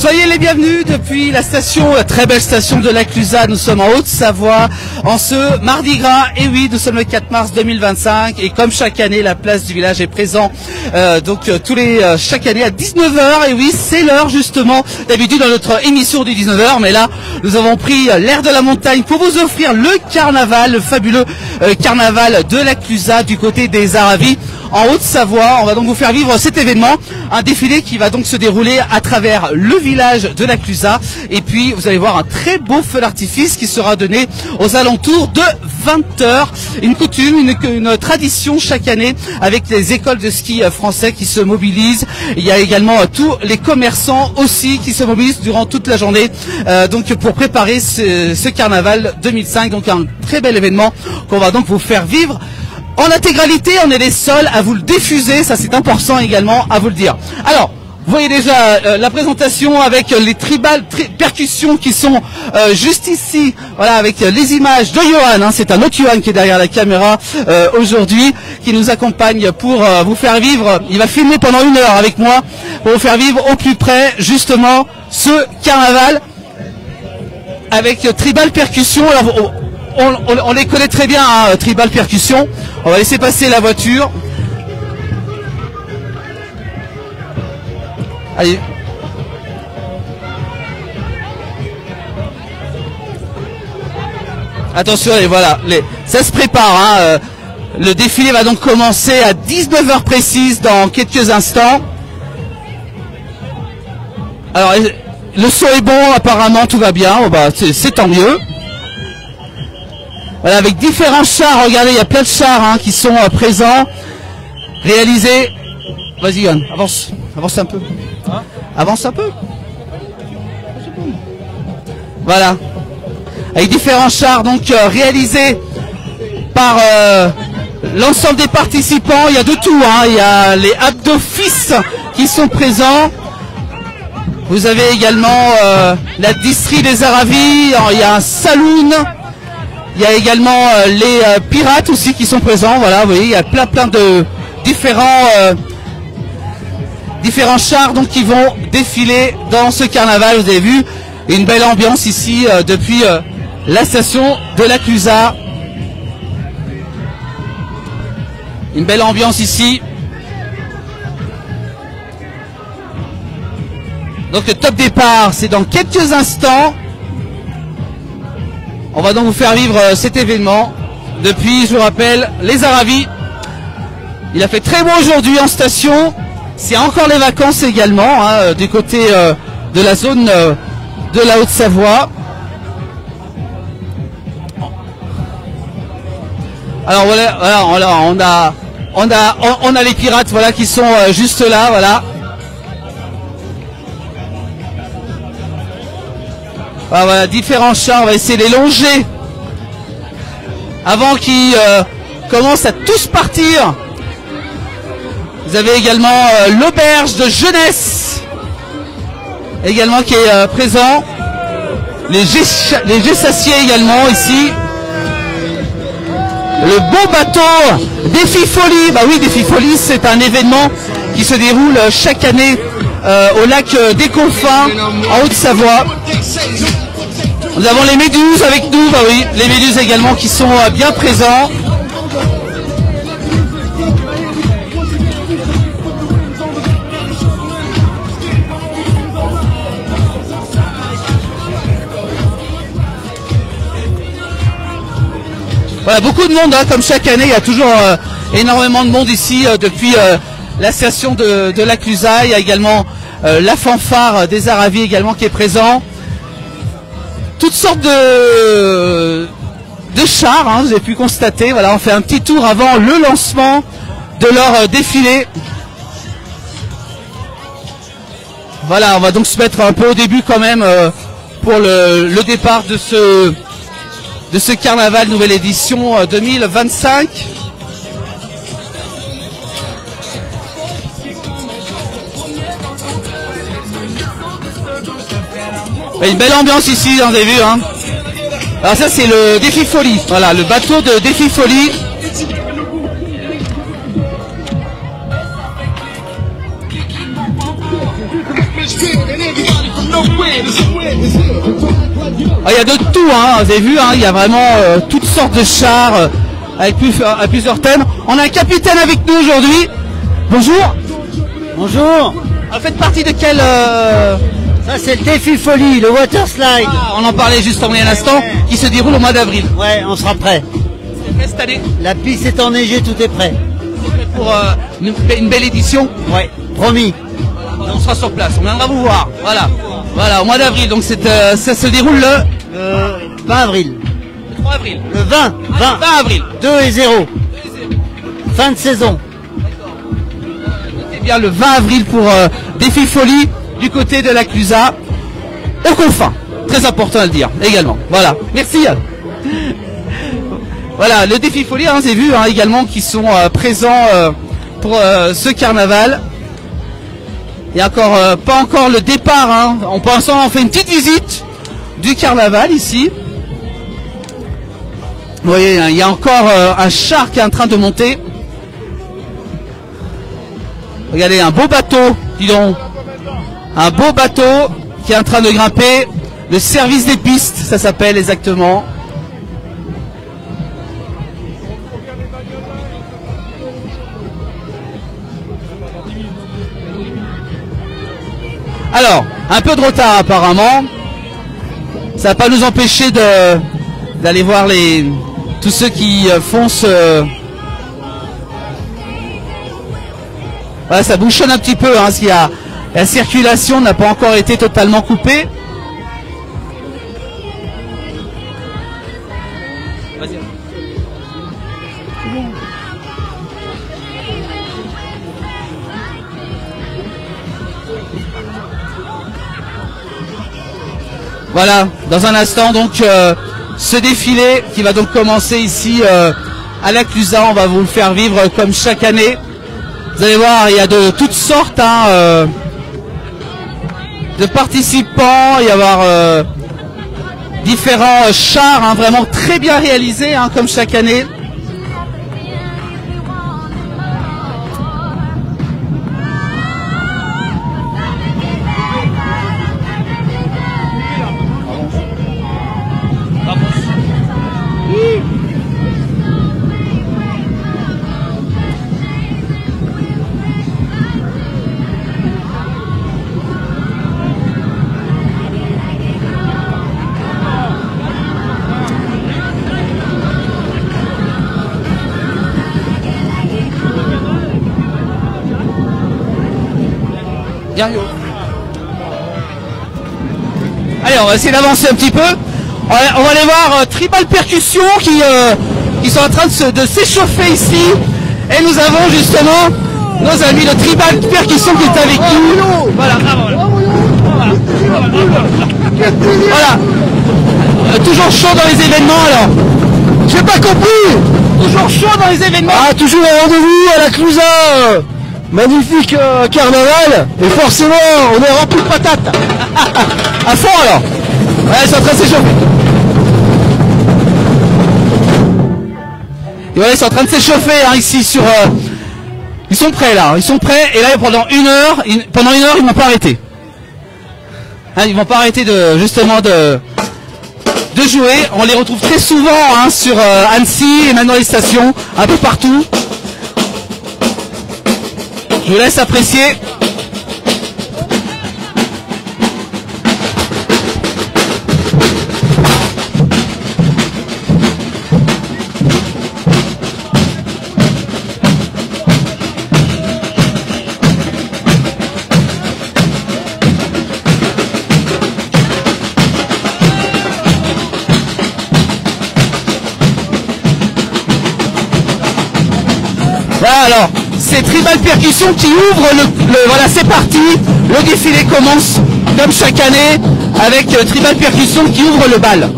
Soyez les bienvenus depuis la station, la très belle station de la Clusaz. Nous sommes en Haute-Savoie en ce mardi gras. Et oui, nous sommes le 4 mars 2025 et comme chaque année, la place du village est présent chaque année à 19h. Et oui, c'est l'heure justement d'habitude dans notre émission du 19h. Mais là, nous avons pris l'air de la montagne pour vous offrir le carnaval, le fabuleux carnaval de la Clusaz du côté des Aravis. En Haute-Savoie, on va donc vous faire vivre cet événement, un défilé qui va donc se dérouler à travers le village de la Clusaz. Et puis vous allez voir un très beau feu d'artifice qui sera donné aux alentours de 20h. Une coutume, une tradition chaque année avec les écoles de ski français qui se mobilisent. Il y a également tous les commerçants aussi qui se mobilisent durant toute la journée donc pour préparer ce carnaval 2005. Donc un très bel événement qu'on va donc vous faire vivre. En intégralité, on est les seuls à vous le diffuser, ça c'est important également à vous le dire. Alors, vous voyez déjà la présentation avec les tribal percussions qui sont juste ici, voilà, avec les images de Johan, hein, c'est un autre Johan qui est derrière la caméra aujourd'hui, qui nous accompagne pour vous faire vivre, il va filmer pendant 1 heure avec moi, pour vous faire vivre au plus près justement ce carnaval avec tribal percussion. Alors, on les connaît très bien, hein, tribal percussion. On va laisser passer la voiture. Allez. Attention, et voilà, ça se prépare. Hein, le défilé va donc commencer à 19h précise dans quelques instants. Alors, le son est bon, apparemment tout va bien. Oh, bah, c'est tant mieux. Voilà, avec différents chars, regardez, il y a plein de chars hein, qui sont présents, réalisés. Vas-y Yann, avance un peu. Hein, avance un peu. Voilà. Avec différents chars donc réalisés par l'ensemble des participants. Il y a de tout, hein. Il y a les aptes d'office qui sont présents. Vous avez également la distillerie des Aravis, il y a un saloon. Il y a également les pirates aussi qui sont présents. Voilà, vous voyez, il y a plein de différents chars donc qui vont défiler dans ce carnaval. Vous avez vu une belle ambiance ici depuis la station de la Clusaz. Une belle ambiance ici. Donc le top départ, c'est dans quelques instants. On va donc vous faire vivre cet événement depuis, je vous rappelle, les Aravis. Il a fait très beau aujourd'hui en station. C'est encore les vacances également, hein, du côté de la zone de la Haute-Savoie. Alors voilà, on a les pirates, voilà, qui sont juste là, voilà. Voilà, différents chars, on va essayer de les longer avant qu'ils commencent à tous partir. Vous avez également l'auberge de jeunesse également qui est présent. Les Gessassiers également ici. Le beau bateau Défi Folie. Bah oui, Défi Folie, c'est un événement qui se déroule chaque année au lac des Confins en Haute-Savoie. Nous avons les méduses avec nous, bah oui, les méduses également qui sont bien présents. Voilà, beaucoup de monde, hein, comme chaque année, il y a toujours énormément de monde ici depuis la station de la Clusaz. Il y a également la fanfare des Aravis également qui est présent. Toutes sortes de chars, hein, vous avez pu constater. Voilà, on fait un petit tour avant le lancement de leur défilé. Voilà, on va donc se mettre un peu au début quand même pour le départ de ce carnaval nouvelle édition 2025. Une belle ambiance ici, vous avez vu, hein. Alors ça c'est le Défi Folie, voilà, le bateau de Défi Folie. Il y a de tout, hein, vous avez vu, hein, il y a vraiment toutes sortes de chars avec plusieurs thèmes. On a un capitaine avec nous aujourd'hui. Bonjour. Bonjour. Vous faites partie de quel... Ça c'est le défi folie, le water slide. Ah, on en parlait juste en un instant, qui se déroule au mois d'avril. Ouais, on sera prêt. C'est prêt cette année? La piste est enneigée, tout est prêt. Pour une belle édition. Ouais, promis. On sera sur place, on viendra vous voir. Voilà, au mois d'avril. Donc ça se déroule le 20 avril. Le 3 avril. Le 20 avril. 2-0. Fin de saison. Eh bien, le 20 avril pour Défi Folie du côté de la Clusaz. Au confin. Très important à le dire également. Voilà. Merci. Voilà, le Défi Folie, hein, j'ai vu hein, également qui sont présents pour ce carnaval. Il n'y a encore pas encore le départ. Hein. On fait une petite visite du carnaval ici. Vous voyez, hein, il y a encore un char qui est en train de monter. Regardez, un beau bateau, dis donc. Un beau bateau qui est en train de grimper. Le service des pistes, ça s'appelle exactement. Alors, un peu de retard apparemment. Ça va pas nous empêcher d'aller voir tous ceux qui foncent. Voilà, ça bouchonne un petit peu, hein, parce qu'il y a la circulation n'a pas encore été totalement coupée. Vas-y. Voilà, dans un instant donc ce défilé qui va donc commencer ici à la Clusaz, on va vous le faire vivre comme chaque année. Vous allez voir, il y a de toutes sortes hein, de participants, il va y avoir différents chars hein, vraiment très bien réalisés hein, comme chaque année. Allez, on va essayer d'avancer un petit peu. On va aller voir Tribal Percussion qui sont en train de s'échauffer ici. Et nous avons justement nos amis de Tribal Percussion qui est avec nous. Voilà, voilà. Toujours chaud dans les événements alors. J'ai pas compris. Toujours chaud dans les événements. Ah, toujours un rendez-vous à la Clusaz. Magnifique carnaval. Et forcément, on est rempli de patates. À fond alors. Ouais, ils sont en train de s'échauffer. Et voilà, ils sont en train de s'échauffer hein, ici sur... Ils sont prêts là, ils sont prêts. Et là, pendant une heure, ils vont pas arrêter. Hein, ils vont pas arrêter justement de jouer. On les retrouve très souvent hein, sur Annecy et même dans les stations, un peu partout. Je vous laisse apprécier. Voilà alors, c'est Tribal Percussion qui ouvre voilà, c'est parti, le défilé commence comme chaque année avec Tribal Percussion qui ouvre le bal.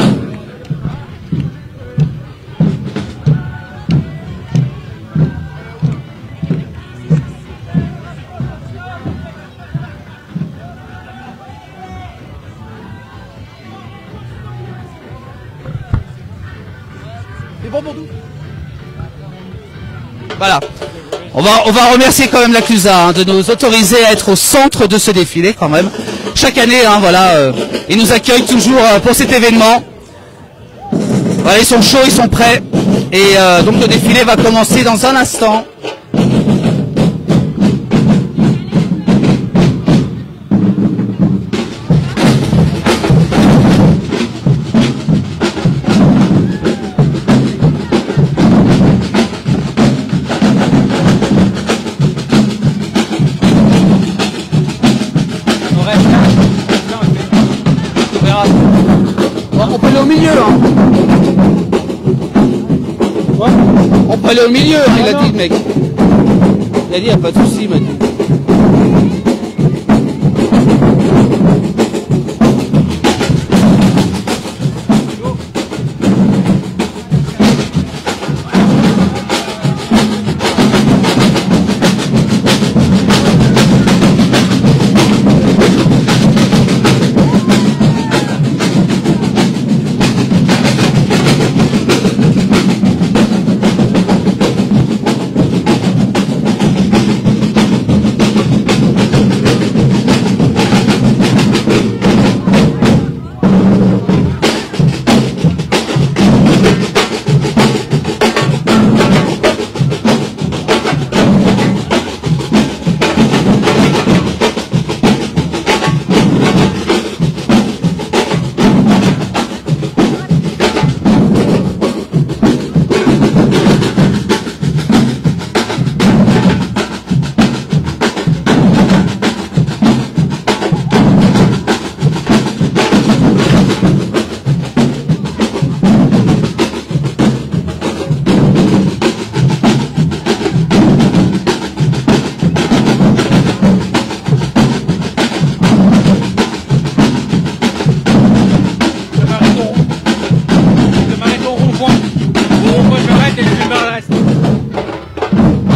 C'est bon pour nous ? Voilà. On va remercier quand même la CLUSA hein, de nous autoriser à être au centre de ce défilé quand même. Chaque année, hein, voilà, ils nous accueillent toujours pour cet événement. Voilà, ils sont chauds, ils sont prêts. Et donc le défilé va commencer dans un instant. On peut aller au milieu, hein. Quoi? On peut aller au milieu, hein, il a dit le mec. Il a dit, il n'y a pas de souci, il m'a dit.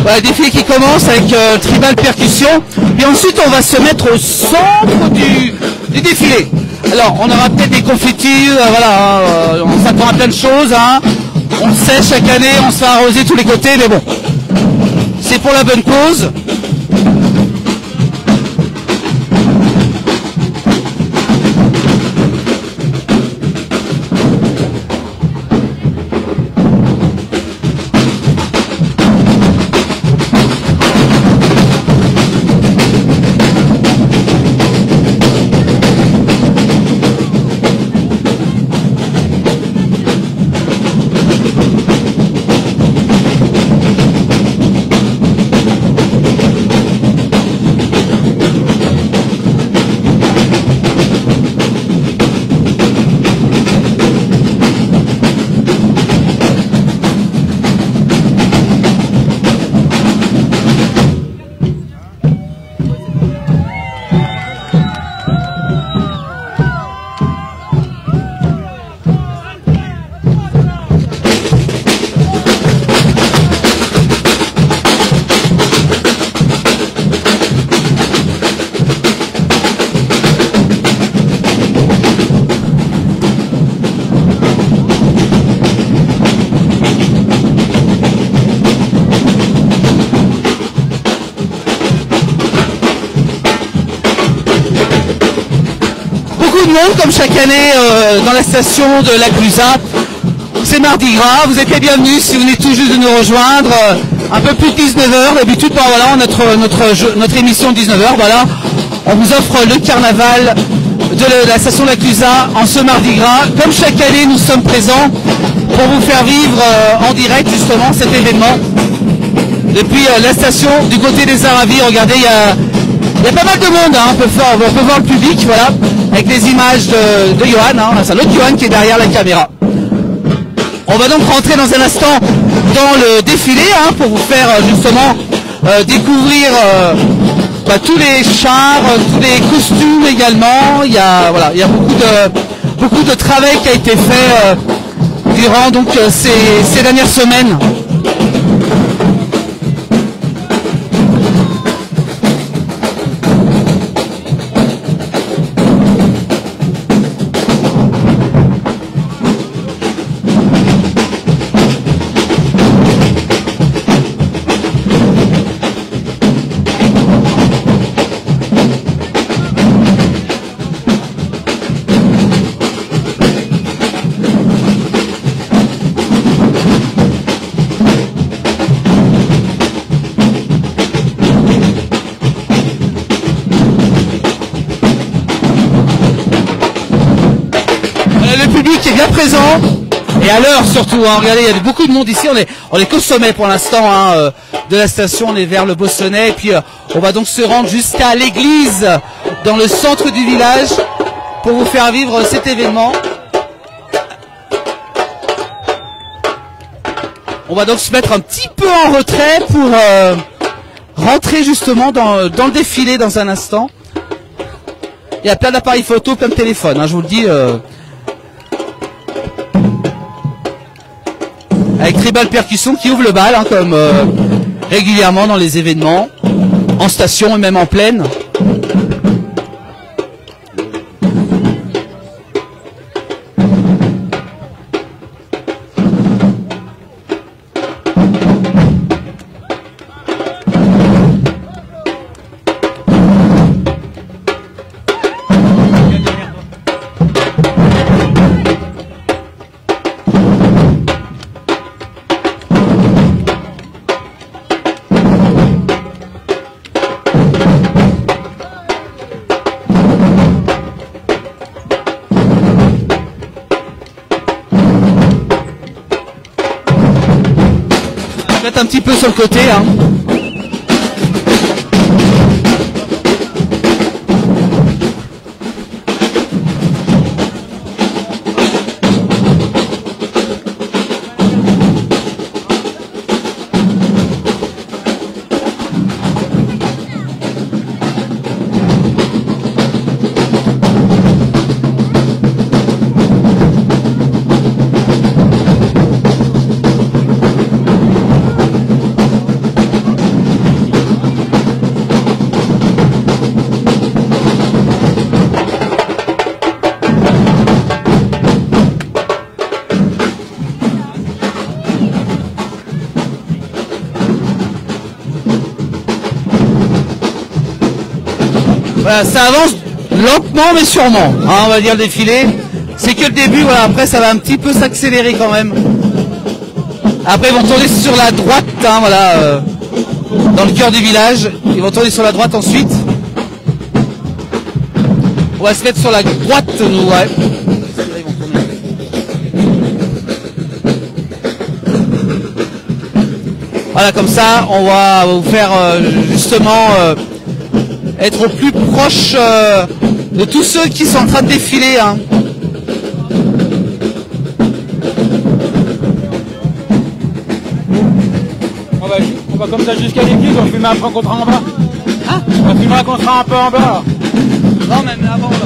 Voilà, défilé qui commence avec tribal percussion, et ensuite on va se mettre au centre du défilé. Alors on aura peut-être des confettis, voilà, on s'attend à plein de choses, hein. On le sait, chaque année on se fait arroser tous les côtés, mais bon, c'est pour la bonne cause. Comme chaque année dans la station de la CLUSA, c'est Mardi Gras, vous êtes les bienvenus si vous venez tout juste de nous rejoindre, un peu plus de 19h, d'habitude voilà, notre émission de 19h, voilà, on vous offre le carnaval de la station de la CLUSA en ce Mardi Gras. Comme chaque année nous sommes présents pour vous faire vivre en direct justement cet événement depuis la station du côté des Aravis. Regardez, il y a pas mal de monde, hein, on peut voir le public, voilà, avec des images de Johan, hein, c'est l'autre Johan qui est derrière la caméra. On va donc rentrer dans un instant dans le défilé hein, pour vous faire justement découvrir tous les chars, tous les costumes également. Il y a beaucoup de travail qui a été fait durant donc ces dernières semaines. présent. Et à l'heure surtout, hein, regardez, il y a beaucoup de monde ici, on est qu'au sommet pour l'instant hein, de la station, on est vers le Bossonnet, et puis on va donc se rendre jusqu'à l'église, dans le centre du village, pour vous faire vivre cet événement. On va donc se mettre un petit peu en retrait pour rentrer justement dans le défilé dans un instant. Il y a plein d'appareils photo, plein de téléphones, hein, je vous le dis. Avec Tribal Percussion qui ouvre le bal, hein, comme régulièrement dans les événements, en station et même en plaine. Un petit peu sur le côté hein. Voilà, ça avance lentement mais sûrement, hein, on va dire le défilé. C'est que le début, voilà, après ça va un petit peu s'accélérer quand même. Après ils vont tourner sur la droite, hein, voilà, dans le cœur du village. Ils vont tourner sur la droite ensuite. On va se mettre sur la droite, nous, ouais. Voilà, comme ça, on va vous faire justement être au plus proche de tous ceux qui sont en train de défiler. Hein. On va comme ça jusqu'à l'église, on filmera après qu'on sera en bas. Hein? On filmera qu'on sera un peu en bas. Non, même avant là.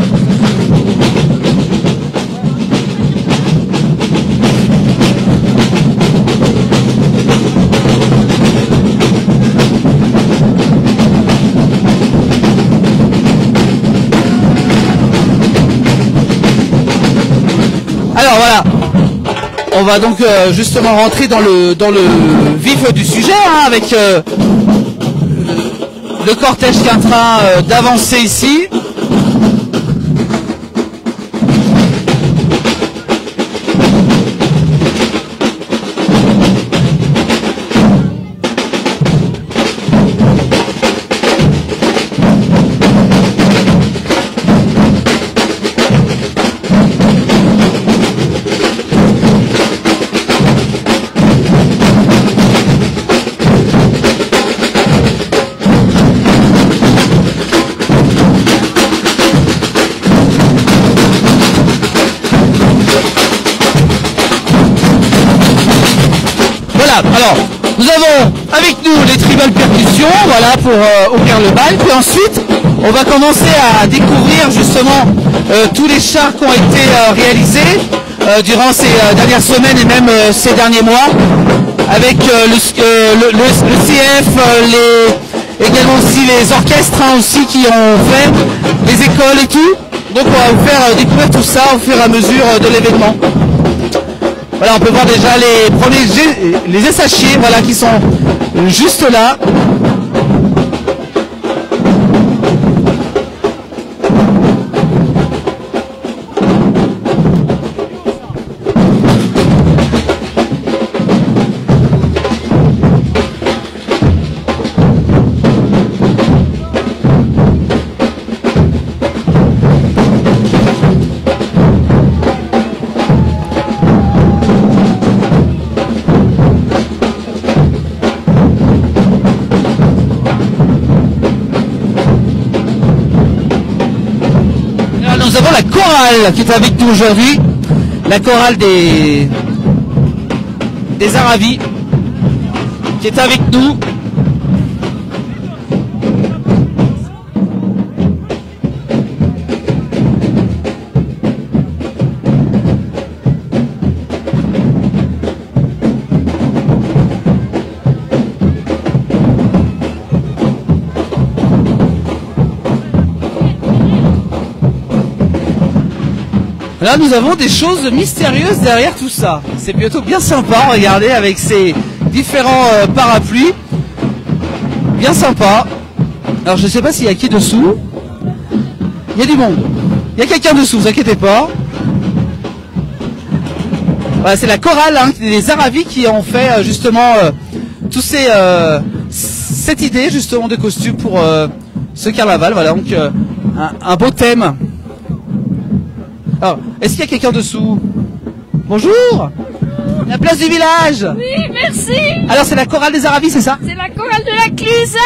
Alors voilà, on va donc justement rentrer dans le vif du sujet hein, avec le cortège qui est en train d'avancer ici. Alors, nous avons avec nous les Tribal Percussions, voilà, pour ouvrir le bal. Puis ensuite, on va commencer à découvrir justement tous les chars qui ont été réalisés durant ces dernières semaines et même ces derniers mois, avec le CF, également aussi les orchestres hein, aussi qui ont fait, les écoles et tout. Donc on va vous faire découvrir tout ça au fur et à mesure de l'événement. Voilà, on peut voir déjà les premiers les essachiers, voilà, qui sont juste là. avons la chorale qui est avec nous aujourd'hui. La chorale des Aravis qui est avec nous. Là, nous avons des choses mystérieuses derrière tout ça. C'est plutôt bien sympa, regardez, avec ces différents parapluies. Bien sympa. Alors, je ne sais pas s'il y a qui dessous. Il y a du monde. Il y a quelqu'un dessous, vous inquiétez pas. Voilà, c'est la chorale hein, des Aravis qui ont fait justement tous cette idée justement de costume pour ce carnaval. Voilà, donc un beau thème. Alors, est-ce qu'il y a quelqu'un dessous? Bonjour. La place du village. Oui, merci. Alors, c'est la chorale des Aravis, c'est ça? C'est la chorale de la Clusa.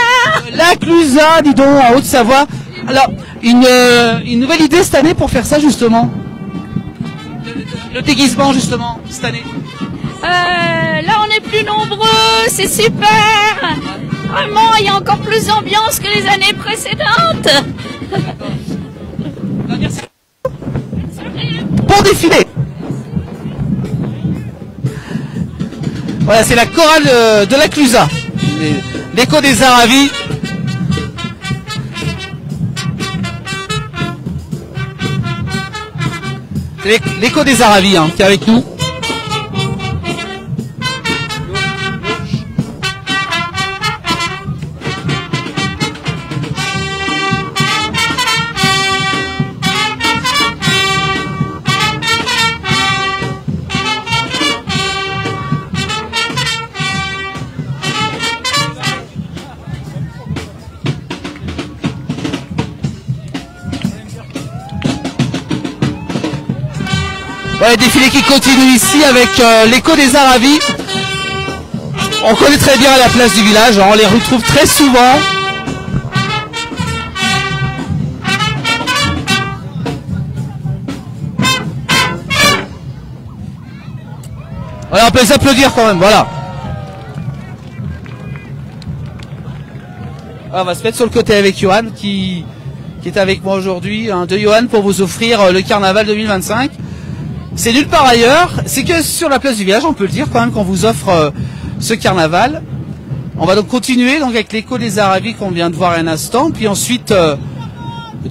La Clusa, dis donc, en Haute-Savoie. Alors, une nouvelle idée cette année pour faire ça, justement. Le déguisement, justement, cette année. Là, on est plus nombreux, c'est super. Vraiment, il y a encore plus d'ambiance que les années précédentes. Merci. Bon défilé. Voilà, c'est la chorale de la Clusa. L'écho des Aravis. C'est l'écho des Aravis hein, qui est avec nous. Ouais, défilé qui continue ici avec l'écho des Aravis. On connaît très bien la place du village, hein, on les retrouve très souvent. Voilà, on peut les applaudir quand même, voilà. Alors, on va se mettre sur le côté avec Johan qui est avec moi aujourd'hui, hein, de Johan pour vous offrir le carnaval 2025. C'est nulle part ailleurs, c'est que sur la place du village, on peut le dire quand même qu'on vous offre ce carnaval. On va donc continuer donc avec l'écho des Aravis qu'on vient de voir un instant, puis ensuite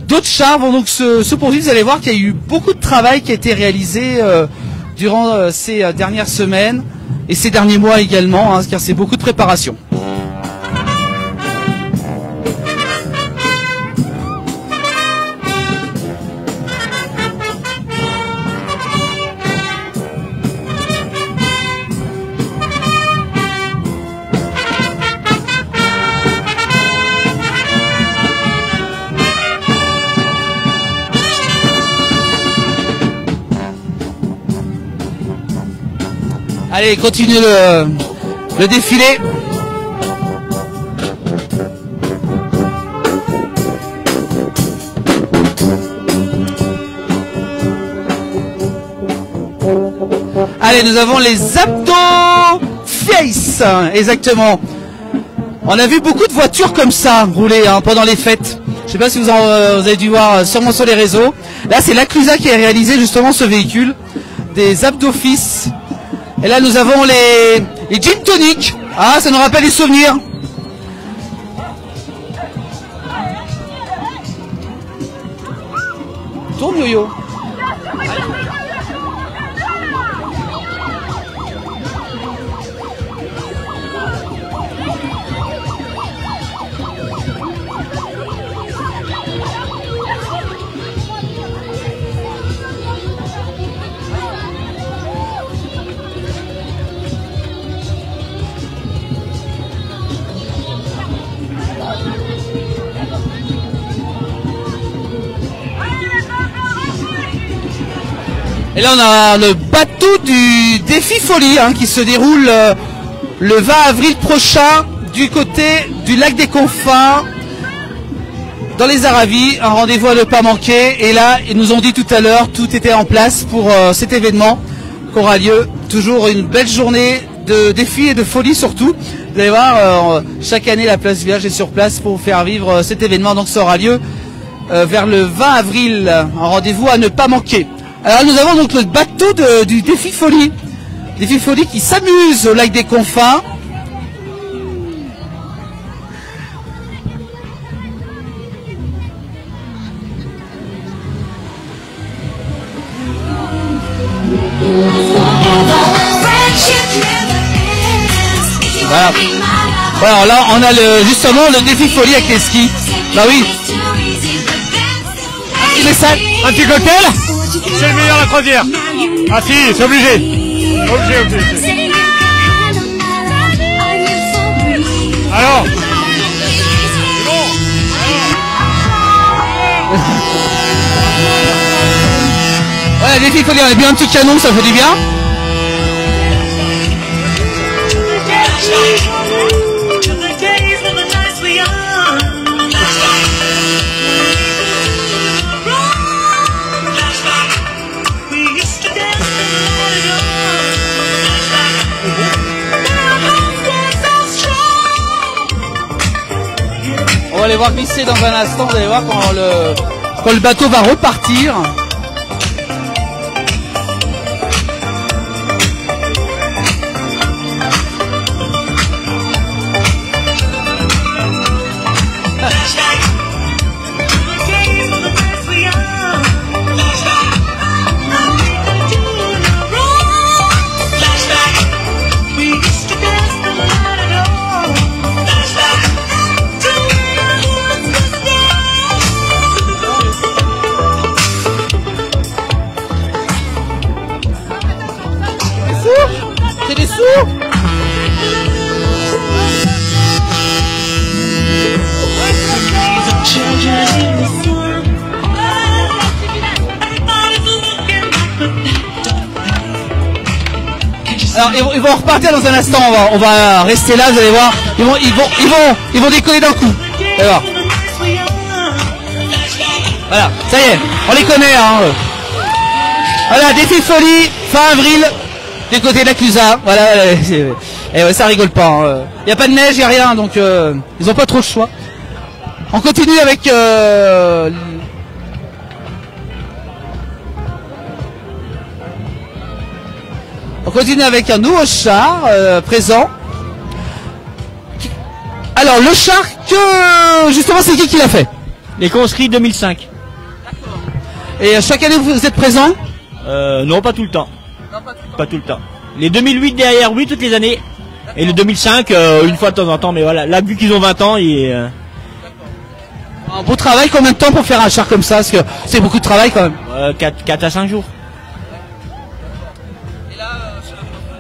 d'autres chars vont donc se poursuivre. Vous allez voir qu'il y a eu beaucoup de travail qui a été réalisé durant ces dernières semaines et ces derniers mois également, hein, car c'est beaucoup de préparation. Allez, continue le défilé. Allez, nous avons les abdos face, exactement. On a vu beaucoup de voitures comme ça rouler hein, pendant les fêtes. Je ne sais pas si vous avez dû voir sûrement sur les réseaux. Là, c'est la Clusa qui a réalisé justement ce véhicule, des abdos-fils. Et là, nous avons les gin tonic. Ah, ça nous rappelle les souvenirs. Tourne, yo-yo. Et là on a le bateau du défi folie hein, qui se déroule le 20 avril prochain du côté du lac des Confins dans les Aravis, un rendez-vous à ne pas manquer. Et là, ils nous ont dit tout à l'heure, tout était en place pour cet événement qui aura lieu. Toujours une belle journée de défis et de folie surtout. Vous allez voir, chaque année, la place du village est sur place pour faire vivre cet événement. Donc ça aura lieu vers le 20 avril, un rendez-vous à ne pas manquer. Alors nous avons donc le bateau du défi folie. Défi folie qui s'amuse au lac des Confins. Voilà. Alors là, on a justement le défi folie avec les skis. Bah oui. Un petit cocktail? C'est le meilleur la croisière. Ah si, c'est obligé. Obligé. Alors c'est bon. Voilà, défi folie, on a bien un petit canon, ça fait du bien. On va les voir glisser dans un instant, vous allez voir quand le bateau va repartir. C'est des sous. Alors ils vont repartir dans un instant, on va rester là, vous allez voir, ils vont décoller d'un coup. Vous allez voir. Voilà, ça y est, on les connaît hein. Voilà, défi folie, fin avril. Du côté de la Clusaz, voilà, et ouais, ça rigole pas. Il n'y a pas de neige, il n'y a rien, donc ils n'ont pas trop le choix. On continue avec un nouveau char présent. Alors le char que justement c'est qui l'a fait? Les conscrits 2005. Et chaque année vous êtes présent? Non, pas tout le temps. Pas tout le temps. Les 2008 derrière, oui, toutes les années. Et le 2005, une fois de temps en temps. Mais voilà, là, vu qu'ils ont 20 ans, un beau travail, combien de temps pour faire un char comme ça? Parce que c'est beaucoup de travail quand même. 4 à 5 jours. Et là,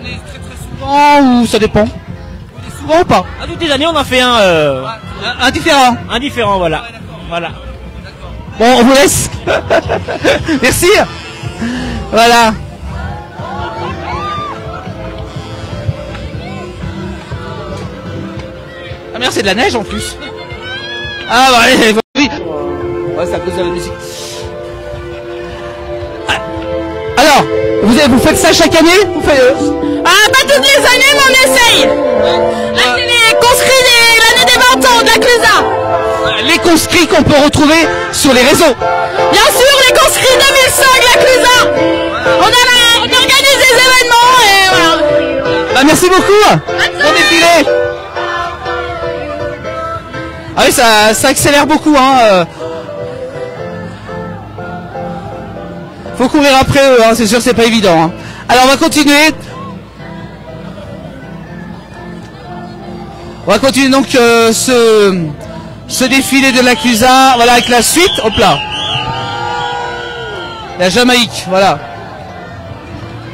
on est très souvent ou ça dépend? Souvent ou pas? Toutes les années, on en fait un différent. Un différent, voilà. Ouais, voilà. Bon, on vous laisse. Merci. Voilà. Ah merde, c'est de la neige en plus. Ah bah allez, oui. Ouais, c'est à cause de la musique. Alors, vous faites ça chaque année? Vous faites, Ah, pas toutes les années, mais on essaye. Là, c'est les conscrits de l'année des 20 ans de la Clusaz. les conscrits qu'on peut retrouver sur les réseaux. Bien sûr, les conscrits 2005, la Clusaz. On organise des événements et voilà. Bah merci beaucoup. Bon défilé. Ah oui, ça accélère beaucoup, hein. Faut courir après eux, hein, c'est sûr, c'est pas évident. Hein. Alors on va continuer. On va continuer donc ce défilé de la Clusaz, voilà, avec la suite. Hop là. La Jamaïque, voilà.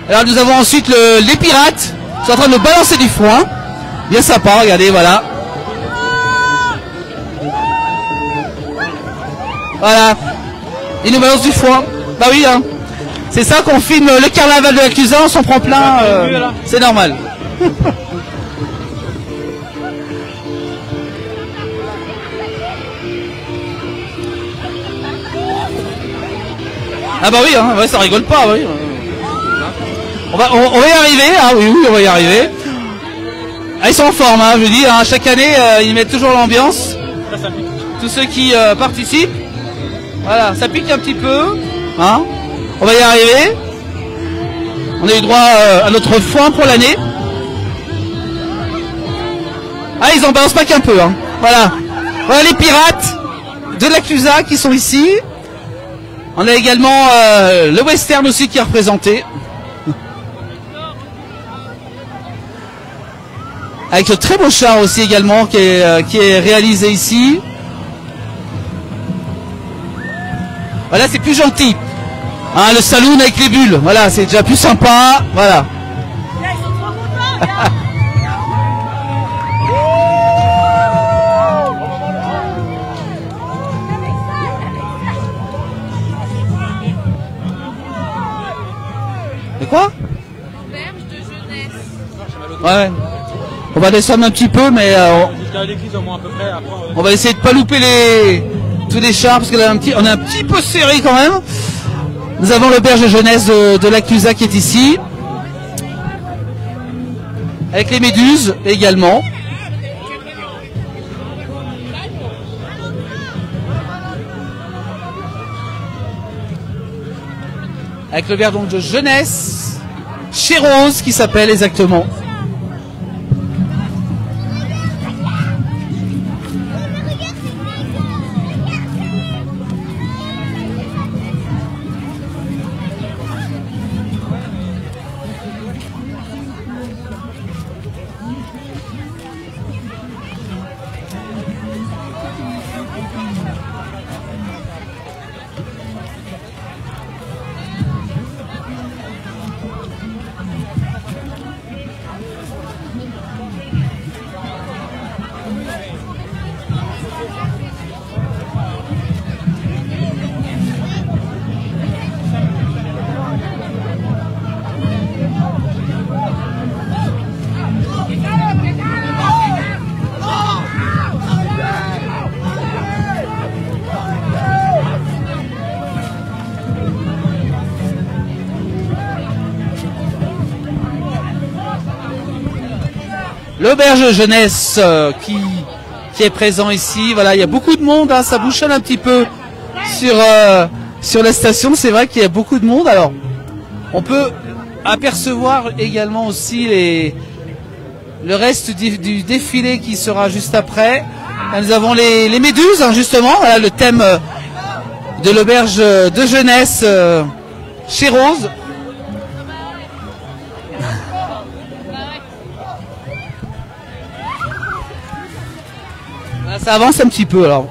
Alors nous avons ensuite les pirates. Ils sont en train de balancer du foin. Bien sympa, regardez, voilà. Voilà. Ils nous balancent du foin. Bah oui, hein. C'est ça qu'on filme le carnaval de la Clusaz, on s'en prend plein. C'est normal. Ah bah oui, hein, ouais, ça rigole pas, oui. On va y arriver, ah oui, on va y arriver. Ah, ils sont en forme, hein, je dis, hein, chaque année, ils mettent toujours l'ambiance. Tous ceux qui participent. Voilà, ça pique un petit peu. Hein, on va y arriver. On a eu droit à notre foin pour l'année. Ah, ils en balancent pas qu'un peu, hein. Voilà. Voilà les pirates de la Clusa qui sont ici. On a également le western aussi qui est représenté. Avec le très beau char aussi également qui est réalisé ici. Voilà, c'est plus gentil. Hein, le saloon avec les bulles. Voilà, c'est déjà plus sympa. Voilà. Quoi? Auberge de jeunesse. Ouais. On va descendre un petit peu, mais on va essayer de pas louper tous les chars parce qu'on est un petit peu serré quand même. Nous avons l'auberge de jeunesse de la Clusa qui est ici, avec les méduses également. Avec le verre donc de jeunesse chez Rose qui s'appelle exactement. L'auberge jeunesse qui est présent ici. Voilà, il y a beaucoup de monde, hein, ça bouchonne un petit peu sur la station. C'est vrai qu'il y a beaucoup de monde. Alors, on peut apercevoir également aussi le reste du défilé qui sera juste après. Là, nous avons les méduses, hein, justement. Voilà le thème de l'auberge de jeunesse chez Rose. Ça avance un petit peu alors.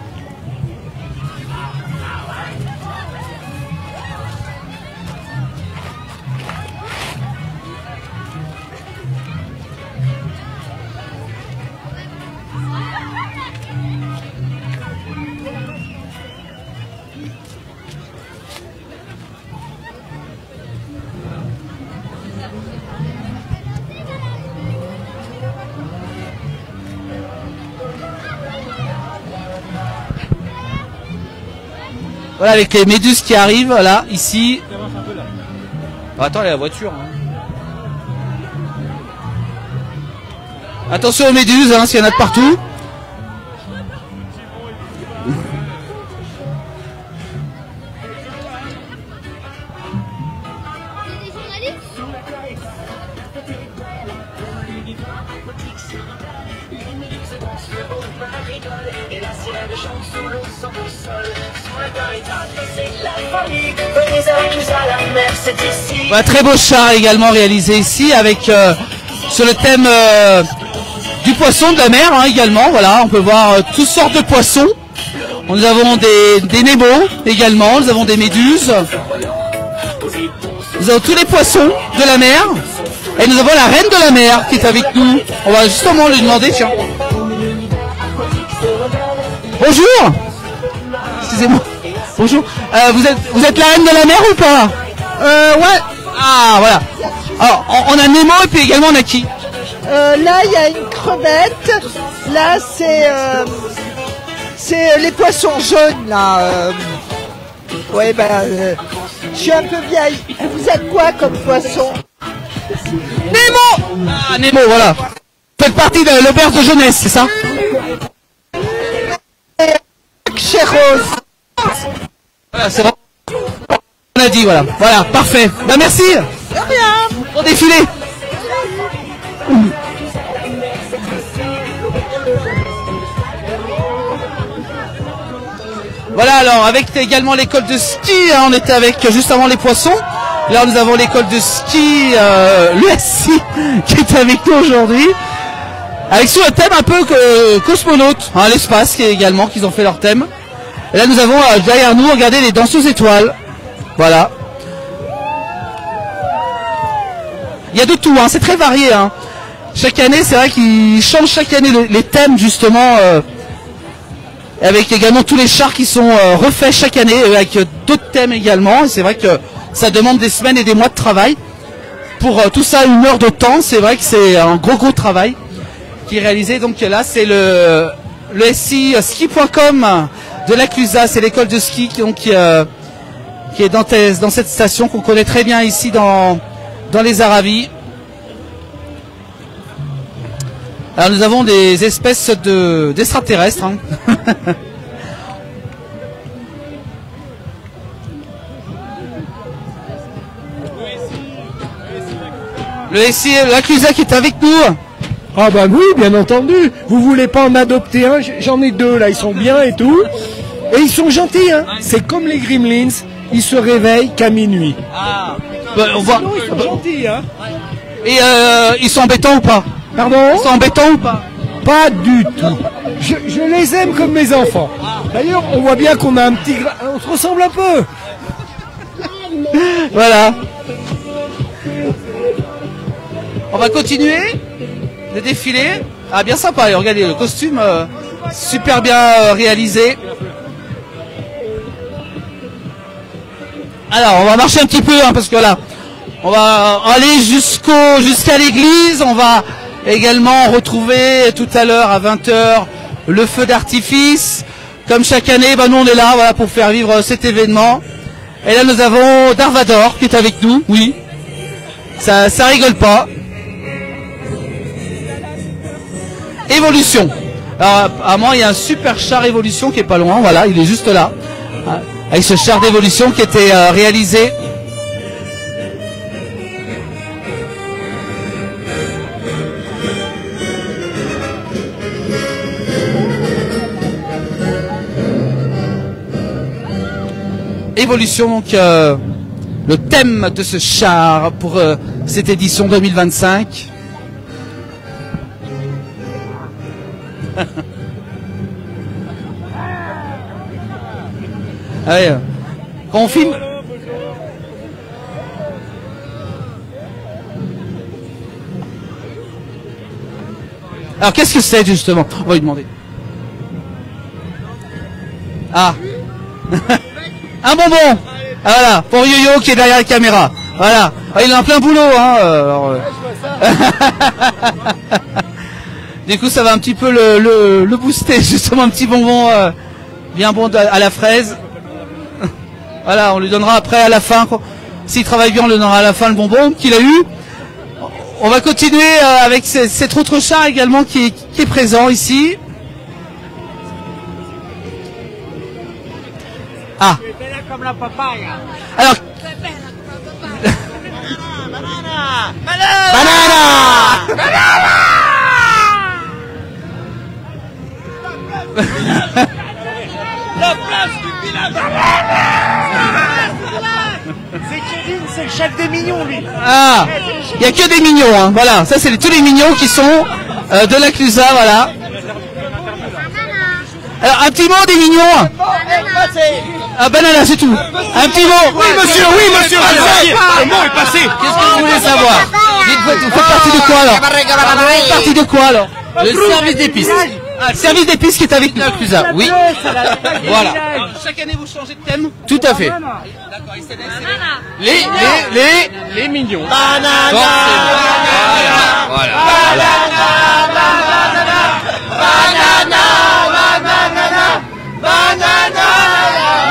Voilà, avec les méduses qui arrivent, là, ici. Oh, attends, il y a la voiture. Hein. Attention aux méduses, hein, s'il y en a de partout. Voilà, très beau char également réalisé ici avec sur le thème du poisson de la mer, hein, également. Voilà, on peut voir toutes sortes de poissons. Nous avons des Nemo également, nous avons des méduses. Nous avons tous les poissons de la mer. Et nous avons la reine de la mer qui est avec nous. On va justement lui demander, tiens. Bonjour. Excusez-moi. Bonjour. Vous êtes la reine de la mer ou pas? Ouais. Ah, voilà. Alors, on a Nemo et puis également on a qui? Là, il y a une crevette. Là, c'est les poissons jaunes, là. Ouais, ben, Je suis un peu vieille. Vous êtes quoi comme poisson? Nemo. Ah, Nemo, voilà. Faites partie de l'auberge de jeunesse, c'est ça? Chez Rose. Voilà, c'est vrai. On a dit, voilà. Voilà, parfait. Bah, merci. De rien. Bon défilé. Voilà, alors avec également l'école de ski, hein, on était avec juste avant les poissons. Là nous avons l'école de ski, l'USC, qui est avec nous aujourd'hui. Avec sur un thème un peu cosmonaute, hein, l'espace qui est également, qu'ils ont fait leur thème. Et là nous avons derrière nous, regardez, les danseuses étoiles. Voilà. Il y a de tout, hein, c'est très varié. Hein. Chaque année, c'est vrai qu'ils changent chaque année les thèmes justement. Avec également tous les chars qui sont refaits chaque année, avec d'autres thèmes également. Et c'est vrai que ça demande des semaines et des mois de travail. Pour tout ça, 1 heure de temps, c'est vrai que c'est un gros travail qui est réalisé. Donc là, c'est le SI ski.com de la Clusaz, c'est l'école de ski donc, qui est dans cette station qu'on connaît très bien ici dans les Aravis. Alors nous avons des espèces d'extraterrestres. Hein. Le SI, la Clusaz qui est avec nous. Ah bah oui, bien entendu. Vous voulez pas en adopter un? J'en ai 2 là, ils sont bien et tout. Et ils sont gentils, hein. C'est comme les Gremlins, ils se réveillent qu'à minuit. Ah. Bah, on voit. Sinon, ils sont gentils, hein. Et ils sont embêtants ou pas? Pardon? Ils sont embêtants ou pas? Pas du tout. Je les aime comme mes enfants. D'ailleurs, on voit bien qu'on a un petit... On se ressemble un peu. Voilà. On va continuer le défilé. Ah, bien sympa. Et regardez le costume, super bien réalisé. Alors, on va marcher un petit peu, hein, parce que là, on va aller jusqu'à l'église. On va également retrouver tout à l'heure à 20 h le feu d'artifice. Comme chaque année, bah, nous on est là, voilà, pour faire vivre cet événement. Et là, nous avons Darvador qui est avec nous. Oui, ça rigole pas. Évolution. Alors, apparemment, il y a un super char Évolution qui est pas loin. Voilà, il est juste là. Avec ce char d'Évolution qui était réalisé. Évolution, donc le thème de ce char pour cette édition 2025. Allez, quand on filme. Alors qu'est-ce que c'est justement? On va lui demander. Ah. Un bonbon. Ah, voilà, pour Yo-Yo qui est derrière la caméra. Voilà. Ah, il a un plein boulot, hein. Du coup, ça va un petit peu le booster, justement, un petit bonbon bien bon à la fraise. Voilà, on lui donnera après à la fin. S'il travaille bien, on lui donnera à la fin le bonbon qu'il a eu. On va continuer avec cet autre char également qui est présent ici. Ah. Alors. La place du village. C'est Kevin, c'est le chef des mignons, lui. Ah, il n'y a que des mignons, hein. Voilà, ça c'est tous les mignons qui sont de la Clusaz, voilà. Alors, un petit mot des mignons. Ah, banana, c'est tout. Un petit mot. Oui, monsieur, le mot est passé. Qu'est-ce que vous voulez savoir? Vous faites partie de quoi, alors? Vous faites partie de quoi, alors? Le service des pistes. Ah, le service des pistes qui est avec nous à Clusaz, oui. Voilà. Alors, chaque année, vous changez de thème? Tout à fait. D'accord, Les mignons. Voilà.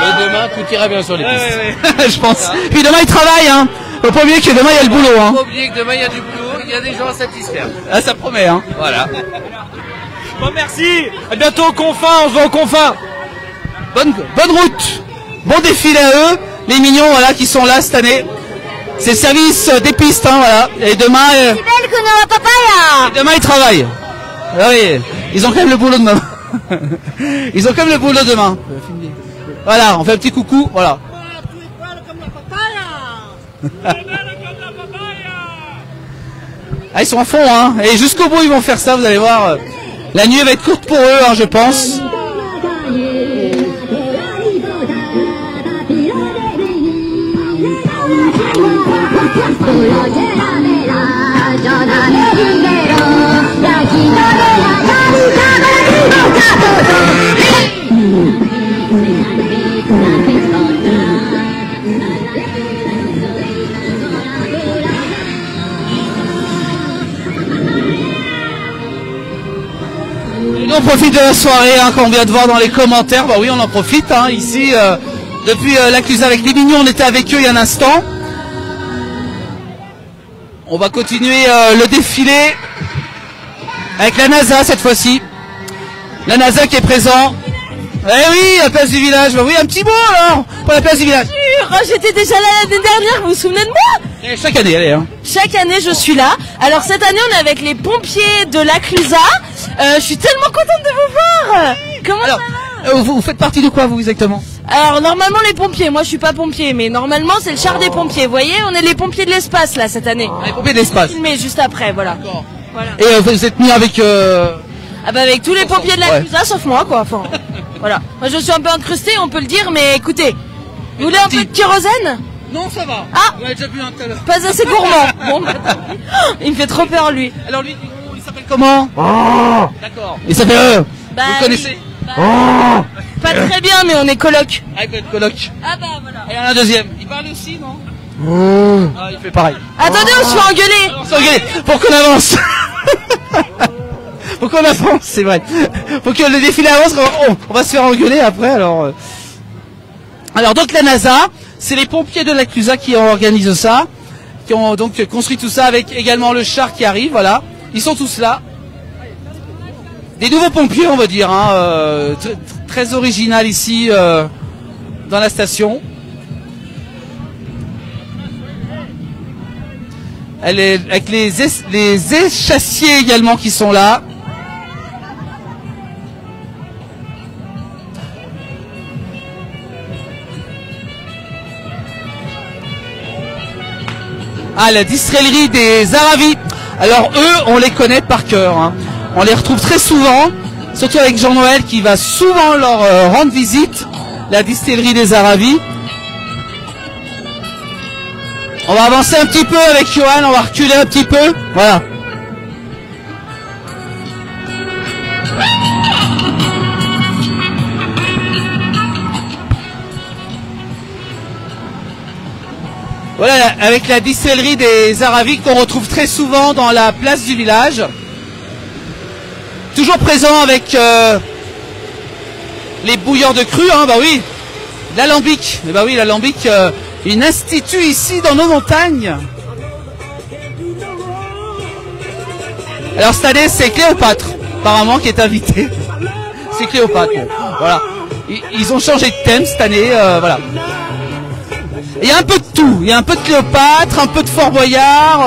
Le demain, tout Donc il ira bien sur les pistes. Ouais. Je pense. Puis demain il travaille, hein. Faut pas oublier que demain il y a le boulot, hein. Faut pas oublier que demain il y a du boulot, il y a des gens à satisfaire. Ah, ça promet, hein. Voilà. Bon, merci. À bientôt au Confin. On se voit au Confin. Bonne route. Bon défilé à eux. Les mignons, voilà, qui sont là cette année. C'est le service des pistes, hein, voilà. Et demain, demain ils travaillent. Ah oui, ils ont quand même le boulot demain. Ils ont quand même le boulot demain. Voilà, on fait un petit coucou, voilà. Ah, ils sont à fond, hein. Et jusqu'au bout, ils vont faire ça, vous allez voir. La nuit va être courte pour eux, hein, je pense. On profite de la soirée, hein, qu'on vient de voir dans les commentaires. Bah oui, on en profite, hein, ici, depuis la Clusa avec les mignons, on était avec eux il y a un instant. On va continuer le défilé avec la NASA cette fois-ci. La NASA qui est présent. Eh oui, la place du village. Bah oui, un petit mot alors pour la place du village. J'étais déjà là l'année dernière, vous vous souvenez de moi? Et chaque année, allez. Hein. Chaque année, je suis là. Alors cette année, on est avec les pompiers de la Clusa. Je suis tellement contente de vous voir. Comment alors, ça va? vous faites partie de quoi, vous, exactement? Alors normalement les pompiers, moi je suis pas pompier, mais normalement c'est le char des pompiers. Vous voyez, on est les pompiers de l'espace là cette année. Les pompiers de l'espace. Filmé juste après, voilà. Voilà. Et vous êtes mis avec... Ah bah avec tous les pompiers de la Clusa, sauf moi quoi. Enfin, voilà. Moi je suis un peu incrusté, on peut le dire, mais écoutez, vous voulez un peu de kérosène? Non, ça va. Ah, on a déjà bu un tout à l'heure. pas assez gourmand. Bon, bah, il me fait trop peur lui. Alors lui, il s'appelle comment? D'accord. Il s'appelle Bah, vous connaissez? Pas très bien, mais on est coloc. Ah, il peut être coloc. Ah bah voilà. Et il y en a un deuxième. Il parle aussi, non? Ah, il fait pareil. Attendez, on se fait engueuler. On s'engueule pour qu'on avance. Faut qu'on avance, c'est vrai. Faut que le défilé avance. On va se faire engueuler après. Alors donc la NASA, c'est les pompiers de la Clusa qui organisent ça, qui ont donc construit tout ça avec également le char qui arrive. Voilà, ils sont tous là. Des nouveaux pompiers, on va dire, hein, très original ici dans la station. Elle est avec les échassiers également qui sont là. Ah, la distillerie des Aravis. Alors eux, on les connaît par cœur, hein. On les retrouve très souvent, surtout avec Jean-Noël qui va souvent leur rendre visite, la distillerie des Aravis. On va avancer un petit peu avec Johan, on va reculer un petit peu. Voilà. Voilà, avec la distillerie des Aravis qu'on retrouve très souvent dans la place du village. Toujours présent avec les bouilleurs de cru, hein, bah oui. L'alambic, bah oui, l'alambic, une institut ici dans nos montagnes. Alors cette année, c'est Cléopâtre, apparemment, qui est invité. C'est Cléopâtre, bon, voilà. Ils ont changé de thème cette année, voilà. Il y a un peu de tout, il y a un peu de Cléopâtre, un peu de Fort Boyard,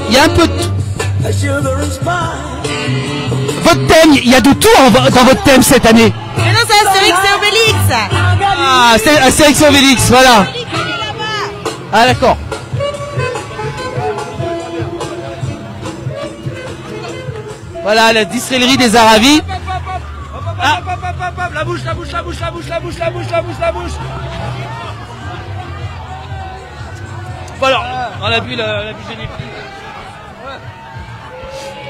il y a un peu de tout. Votre thème, il y a de tout dans votre thème cette année. Mais non, c'est Astérix et Obélix. Ah, c'est Astérix et Obélix, voilà. Ah d'accord. Voilà la distillerie des Aravis. Ah. La bouche. Voilà, on a vu la génépi.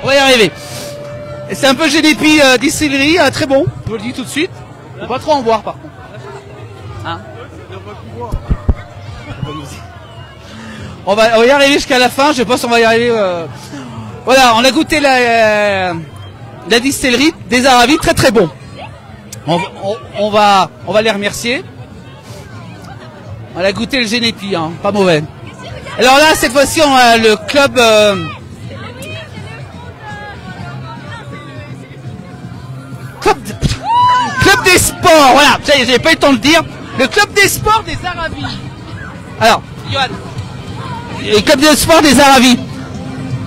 On va y arriver. C'est un peu génépi distillerie, très bon, je vous le dis tout de suite. Faut pas trop en boire par contre. Hein, on va y arriver jusqu'à la fin, je pense qu'on va y arriver. Voilà, on a goûté la distillerie des Aravis, très très bon. On va les remercier. On a goûté le Génépi, hein, pas mauvais. Alors là, cette fois-ci, on a le club... Club des sports, voilà, ça y est, j'avais pas eu le temps de le dire. Le club des sports des Aravis. Alors, Johan, le club des sports des Aravis.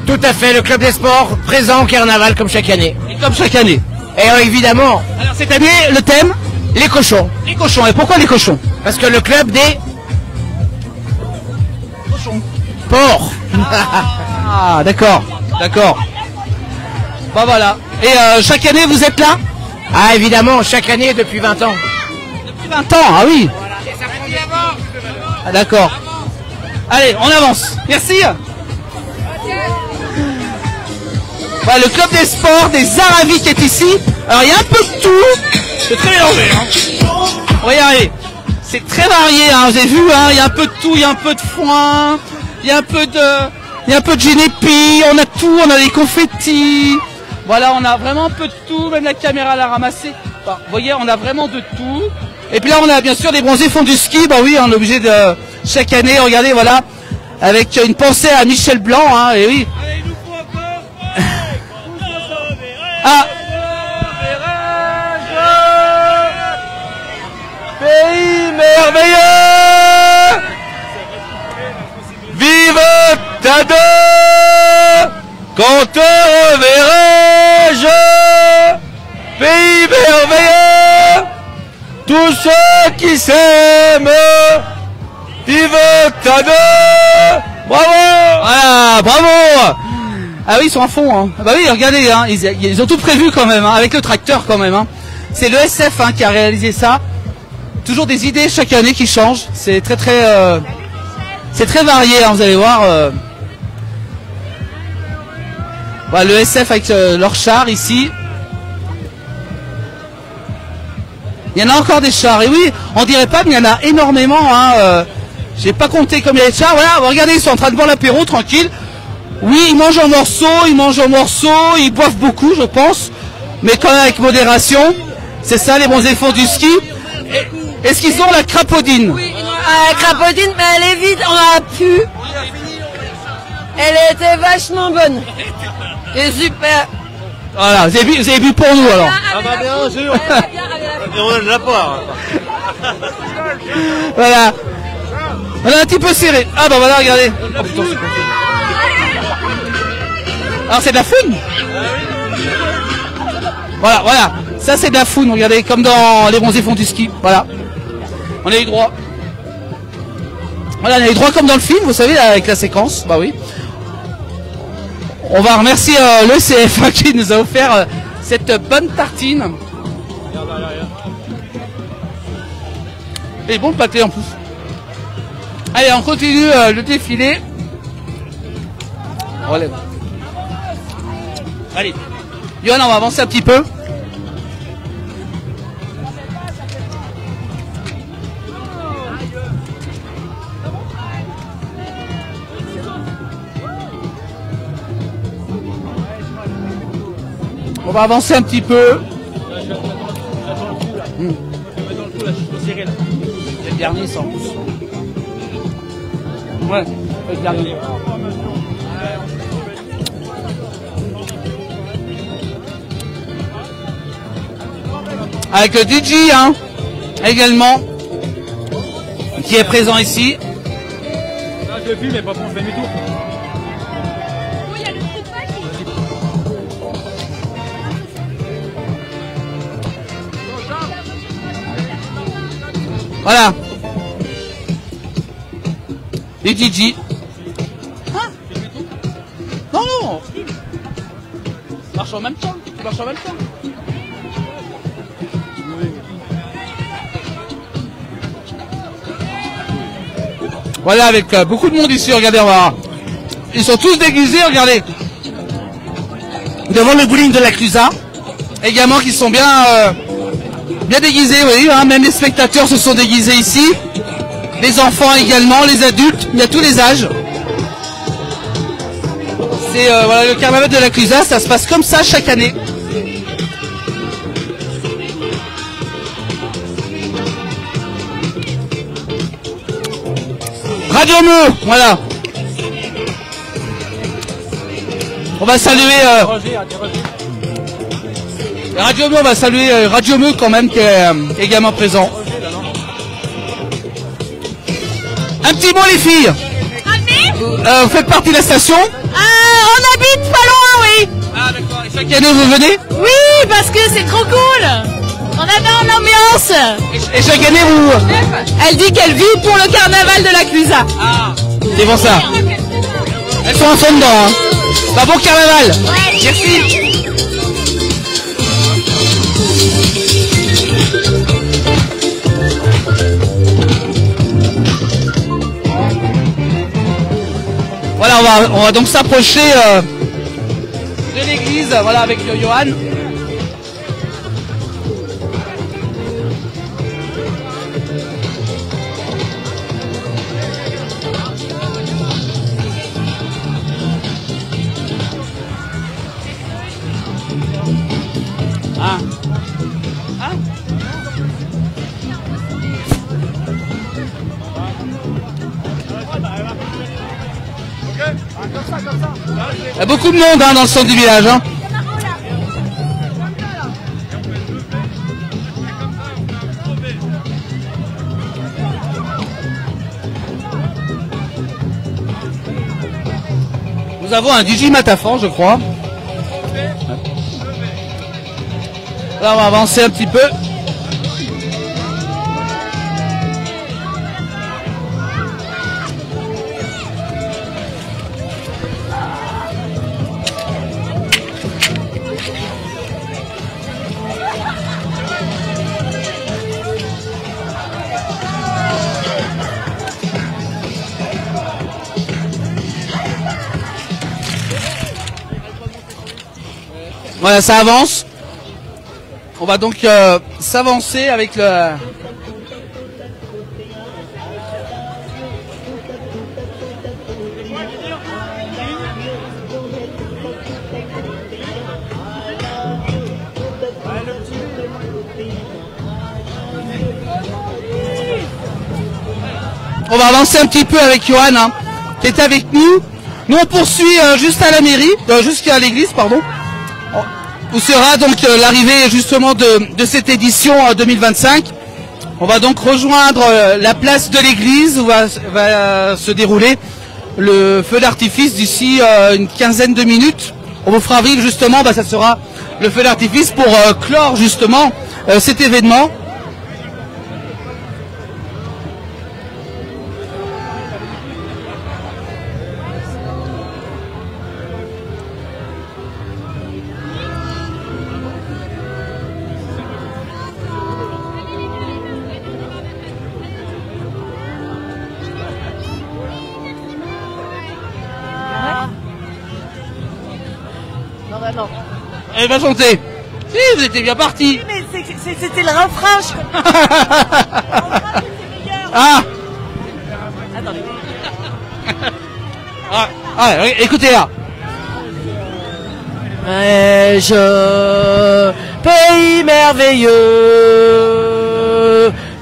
Tout à fait, le club des sports présent au carnaval comme chaque année. Et comme chaque année. Et évidemment... Alors cette année, le thème? Les cochons. Les cochons, et pourquoi les cochons? Parce que le club des... Cochons. Porcs. Ah, d'accord, d'accord. Bah voilà. Et chaque année, vous êtes là? Ah évidemment, chaque année depuis 20 ans. Depuis 20 ans, ah oui. Ah d'accord. Allez, on avance. Merci. Voilà, le club des sports des Aravis qui est ici. Alors il y a un peu de tout. C'est très mélangé. Hein. Regardez, c'est très varié. Hein. Vous avez vu, hein, il y a un peu de tout. Il y a un peu de foin. Il y a un peu de Génépi. On a tout. On a des confettis. Voilà, on a vraiment un peu de tout. Même la caméra l'a ramassé. Enfin, vous voyez, on a vraiment de tout. Et puis là, on a bien sûr des bronzés fonds du ski. Bah oui, on est obligé de chaque année. Regardez, voilà, avec une pensée à Michel Blanc. Hein, et oui. Ah. Pays merveilleux, vive Tadeu, quand te reverrai-je, pays merveilleux, tous ceux qui s'aiment, vive Tadeu, bravo, voilà, bravo. Ah oui, ils sont à fond, hein. Bah oui, regardez, hein, ils ont tout prévu quand même, hein, avec le tracteur quand même. Hein. C'est le SF hein, qui a réalisé ça. Toujours des idées chaque année qui changent. C'est très c'est très varié. Hein, vous allez voir. Voilà, le SF avec leur char ici. Il y en a encore des chars. Et oui, on dirait pas, mais il y en a énormément. Hein, j'ai pas compté combien il y a de chars. Voilà, regardez, ils sont en train de boire l'apéro tranquille. Oui, ils mangent en morceaux, ils boivent beaucoup, je pense, mais quand même avec modération. C'est ça, les bons efforts du ski. Est-ce qu'ils ont la crapaudine? Oui, la crapaudine, mais elle est vide, on a pu. Elle était vachement bonne. Et super. Voilà, vous avez bu pour nous alors. Ah bah bien sûr. Et on a de la poire. Voilà. On a un petit peu serré. Ah bah voilà, regardez. Oh, putain, c'est pas... Alors c'est de la foune. Voilà, voilà. Ça c'est de la foune, regardez, comme dans les bronzés fonds du ski. Voilà. On a eu droit. Voilà, on a eu droit comme dans le film, vous savez, avec la séquence. Bah oui. On va remercier le CF1 qui nous a offert cette bonne tartine. Et bon le pâté en plus. Allez, on continue le défilé. Relève. Allez, Johan, on va avancer un petit peu. On va avancer un petit peu. C'est le dernier, ça en plus. Ouais, c'est le dernier. Avec le DJ, hein, également, qui est présent ici. Ah, je le filme, mais pas pour faire demi-tour. Voilà. Les DJ. Hein? Non, non. Marche en même temps. Marche en même temps. Voilà, avec beaucoup de monde ici, regardez, on va... Ils sont tous déguisés, regardez. Devant le bowling de la Clusa. Également, qui sont bien déguisés, oui, hein, même les spectateurs se sont déguisés ici. Les enfants également, les adultes, il y a tous les âges. C'est voilà, le carnaval de la Clusa, ça se passe comme ça chaque année. Radio Meux, voilà. On va saluer Radio Meux, on va saluer Radio Meux quand même qui est également présent. Un petit mot les filles. Vous faites partie de la station? On habite pas loin, oui. Ah d'accord, et chaque année vous venez? Oui, parce que c'est trop cool. On adore l'ambiance. Et chaque année vous... Elle dit qu'elle vit pour le carnaval de la Clusa. Ah, c'est bon ça. Elles sont à fond dedans. Hein. Bah, bon carnaval. Ouais. Merci. Voilà, on va donc s'approcher de l'église, voilà, avec Johan. Ah. Ah. Il y a beaucoup de monde hein, dans le centre du village. Hein. Nous avons un DJ Matafan, je crois. Là, on va avancer un petit peu. Voilà, ça avance. On va donc s'avancer avec le... On va avancer un petit peu avec Johan, hein, qui est avec nous. Nous on poursuit juste à la mairie, jusqu'à l'église, pardon. Où sera donc l'arrivée justement de cette édition 2025. On va donc rejoindre la place de l'église où va se dérouler le feu d'artifice d'ici une quinzaine de minutes. On vous fera vivre justement, ça sera le feu d'artifice pour clore justement cet événement. Non. Elle va chanter. Si, vous étiez bien parti. Mais c'était le refrain. Ah. Attendez. Écoutez là. Je pays merveilleux,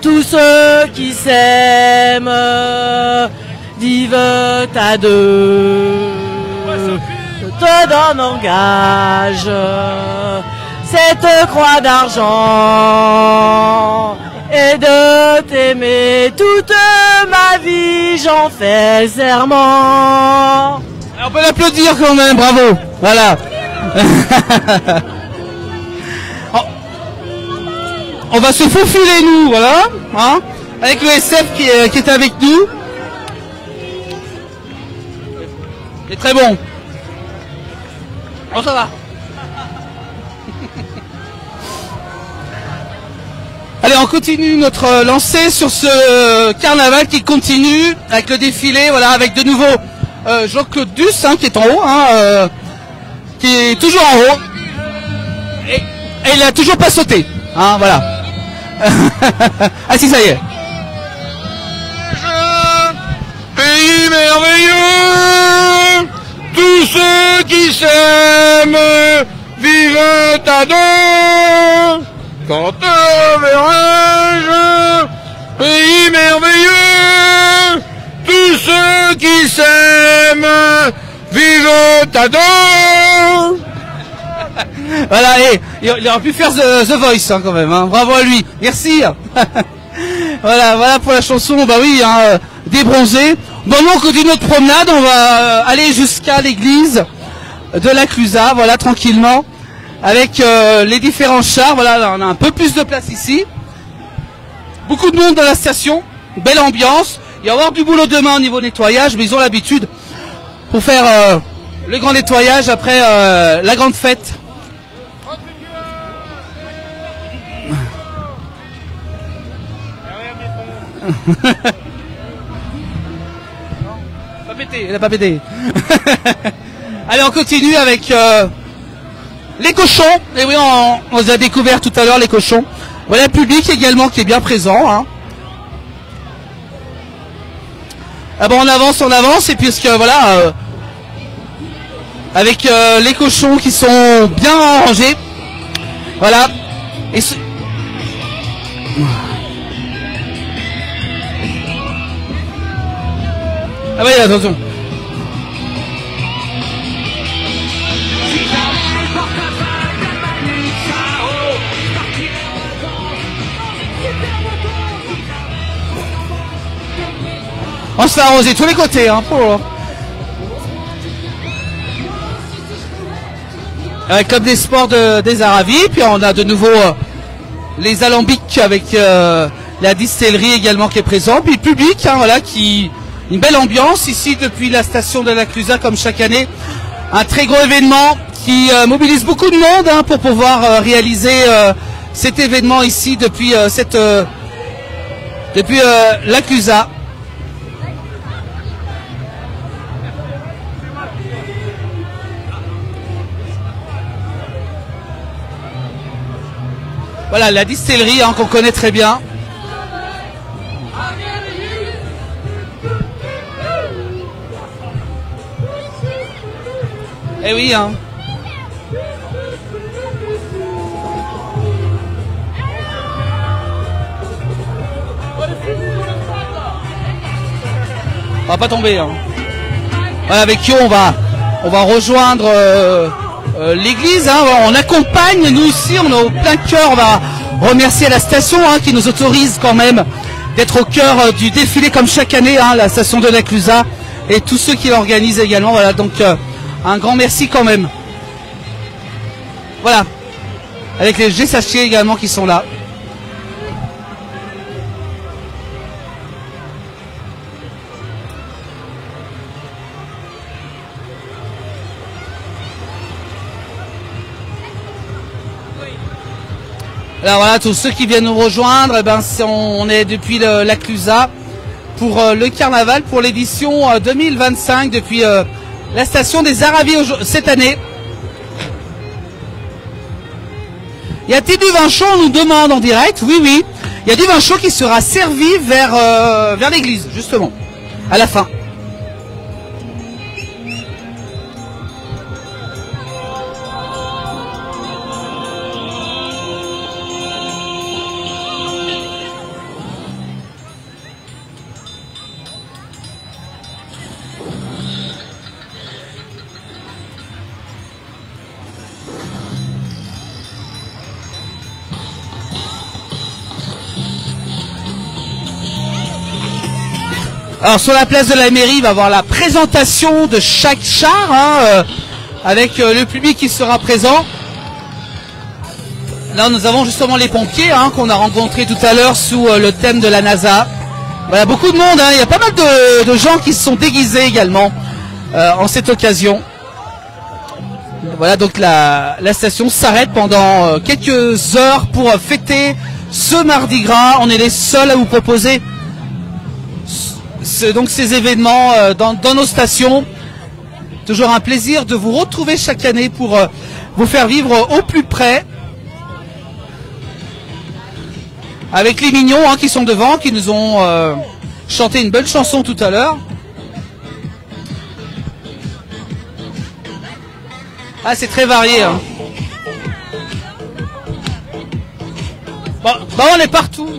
tous ceux qui s'aiment vivent à deux. Je te donne en gage cette croix d'argent et de t'aimer toute ma vie, j'en fais serment. On peut l'applaudir quand même, bravo. Voilà. On va se faufiler nous, voilà, hein, avec le SF qui est avec nous. C'est très bon. Bon, ça va. Allez, on continue notre lancée sur ce carnaval qui continue avec le défilé, voilà, avec de nouveau Jean-Claude Duss, hein, qui est en haut, hein, qui est toujours en haut, et il n'a toujours pas sauté, hein, voilà. Ah si, ça y est. Pays merveilleux, tous ceux qui s'aiment vivent à deux. Quand te verrai-je, pays merveilleux, tous qui s'aiment, vive ta deux. Voilà, et il aurait pu faire The Voice hein, quand même, hein. Bravo à lui, merci. Voilà pour la chanson, bah oui, hein, des bronzés. Bon, nous on continue notre promenade, on va aller jusqu'à l'église de la Clusaz, voilà, tranquillement, avec les différents chars, voilà, là, on a un peu plus de place ici. Beaucoup de monde dans la station, belle ambiance, il va y avoir du boulot demain au niveau nettoyage, mais ils ont l'habitude pour faire le grand nettoyage après la grande fête. Pas pété, elle a pas pété. Allez, on continue avec les cochons. Et oui, on les a découvert tout à l'heure, les cochons. Voilà le public également qui est bien présent. Hein. Ah bon, on avance, et puisque voilà, avec les cochons qui sont bien rangés. Voilà. Et ah oui, attention. On se fait arroser tous les côtés, hein, pour... Comme des sports des Aravis, puis on a de nouveau les alambics avec la distillerie également qui est présente, puis le public, hein, voilà, qui... Une belle ambiance ici depuis la station de la Clusaz comme chaque année. Un très gros événement qui mobilise beaucoup de monde hein, pour pouvoir réaliser cet événement ici depuis la Clusaz. Voilà la distillerie hein, qu'on connaît très bien. Eh oui, hein. On va pas tomber, hein. Voilà, avec qui on va rejoindre l'église, hein. On accompagne, nous aussi, on est au plein cœur. On va remercier la station hein, qui nous autorise quand même d'être au cœur du défilé comme chaque année, hein, la station de la Clusaz et tous ceux qui l'organisent également. Voilà, donc un grand merci quand même. Voilà. Avec les Gessachiers également qui sont là. Alors voilà, tous ceux qui viennent nous rejoindre, eh ben, on est depuis la Clusaz pour le carnaval, pour l'édition 2025, depuis la station des Aravis cette année. Y a-t-il du vin chaud? On nous demande en direct. Oui, oui. Il y a du vin chaud qui sera servi vers l'église, justement, à la fin. Alors sur la place de la mairie, il va y avoir la présentation de chaque char, hein, avec le public qui sera présent. Là nous avons justement les pompiers hein, qu'on a rencontrés tout à l'heure sous le thème de la NASA. Voilà, beaucoup de monde, hein, il y a pas mal de gens qui se sont déguisés également en cette occasion. Voilà, donc la station s'arrête pendant quelques heures pour fêter ce Mardi Gras. On est les seuls à vous proposer donc ces événements dans nos stations. Toujours un plaisir de vous retrouver chaque année pour vous faire vivre au plus près. Avec les mignons hein, qui sont devant, qui nous ont chanté une belle chanson tout à l'heure. Ah, c'est très varié. Hein. Bon, on est partout.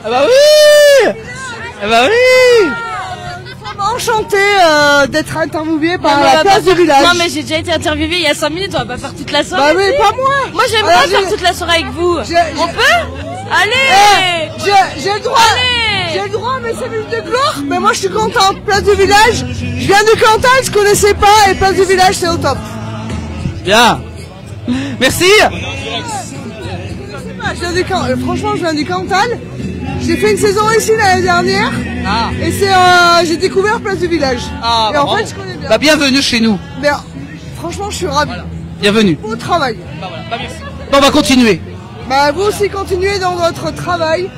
Ah bah oui. Ah bah oui. Enchanté d'être interviewé par la place du village. Non mais j'ai déjà été interviewé il y a 5 minutes, on va pas faire toute la soirée. Bah oui, pas moi. Moi j'aime pas faire toute la soirée avec vous. On peut? Allez. J'ai le droit. J'ai le droit à mes 5 minutes de gloire. Mais moi je suis contente. Place du village. Je viens du Cantal, je connaissais pas. Et place du village c'est au top. Bien. Merci. Franchement je viens du Cantal. J'ai fait une saison ici l'année dernière. Ah. Et j'ai découvert place du village. Ah, et en fait je connais bien. Bah bienvenue chez nous. Mais franchement je suis ravi. Voilà. Bienvenue. Beau travail. Bah voilà. Bah merci. Bon, on va continuer. Bah vous aussi continuez dans votre travail.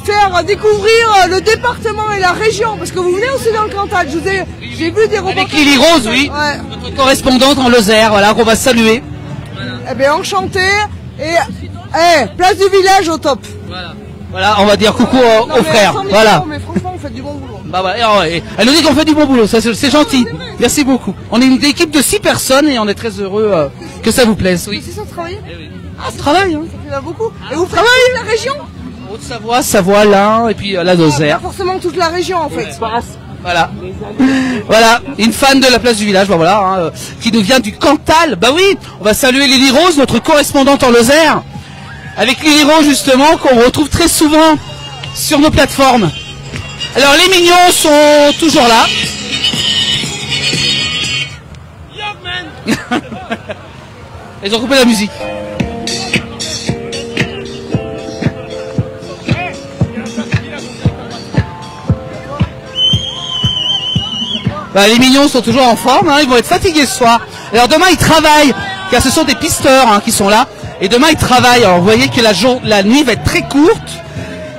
Faire découvrir le département et la région. Parce que vous venez aussi dans le Cantal. J'ai vu des reportages. Avec Lily Rose, oui. Ouais. Notre correspondante en Lozère, voilà, qu'on va saluer. Eh bien enchanté. Et place du village au top. Voilà. Voilà, on va dire coucou aux frères. Voilà. Mais franchement, vous faites du bon boulot. Bah voilà, elle nous dit qu'on fait du bon boulot, ça c'est gentil. Merci beaucoup. On est une équipe de 6 personnes et on est très heureux que ça vous plaise. Oui. C'est ça de travailler. Ah, on travaille, hein. Ça fait beaucoup. Et vous travaillez la région? Haute-Savoie, Savoie, l'Ain et puis la Lozère. Pas forcément toute la région en fait. Voilà. Voilà, une fan de la place du village, bah voilà, hein, qui nous vient du Cantal. Bah oui, on va saluer Lily Rose, notre correspondante en Lozère. Avec Lily Rose justement, qu'on retrouve très souvent sur nos plateformes. Alors les mignons sont toujours là. Ils ont coupé la musique. Bah, les mignons sont toujours en forme, hein, ils vont être fatigués ce soir. Alors demain ils travaillent, car ce sont des pisteurs hein, qui sont là. Et demain ils travaillent, alors vous voyez que la nuit va être très courte.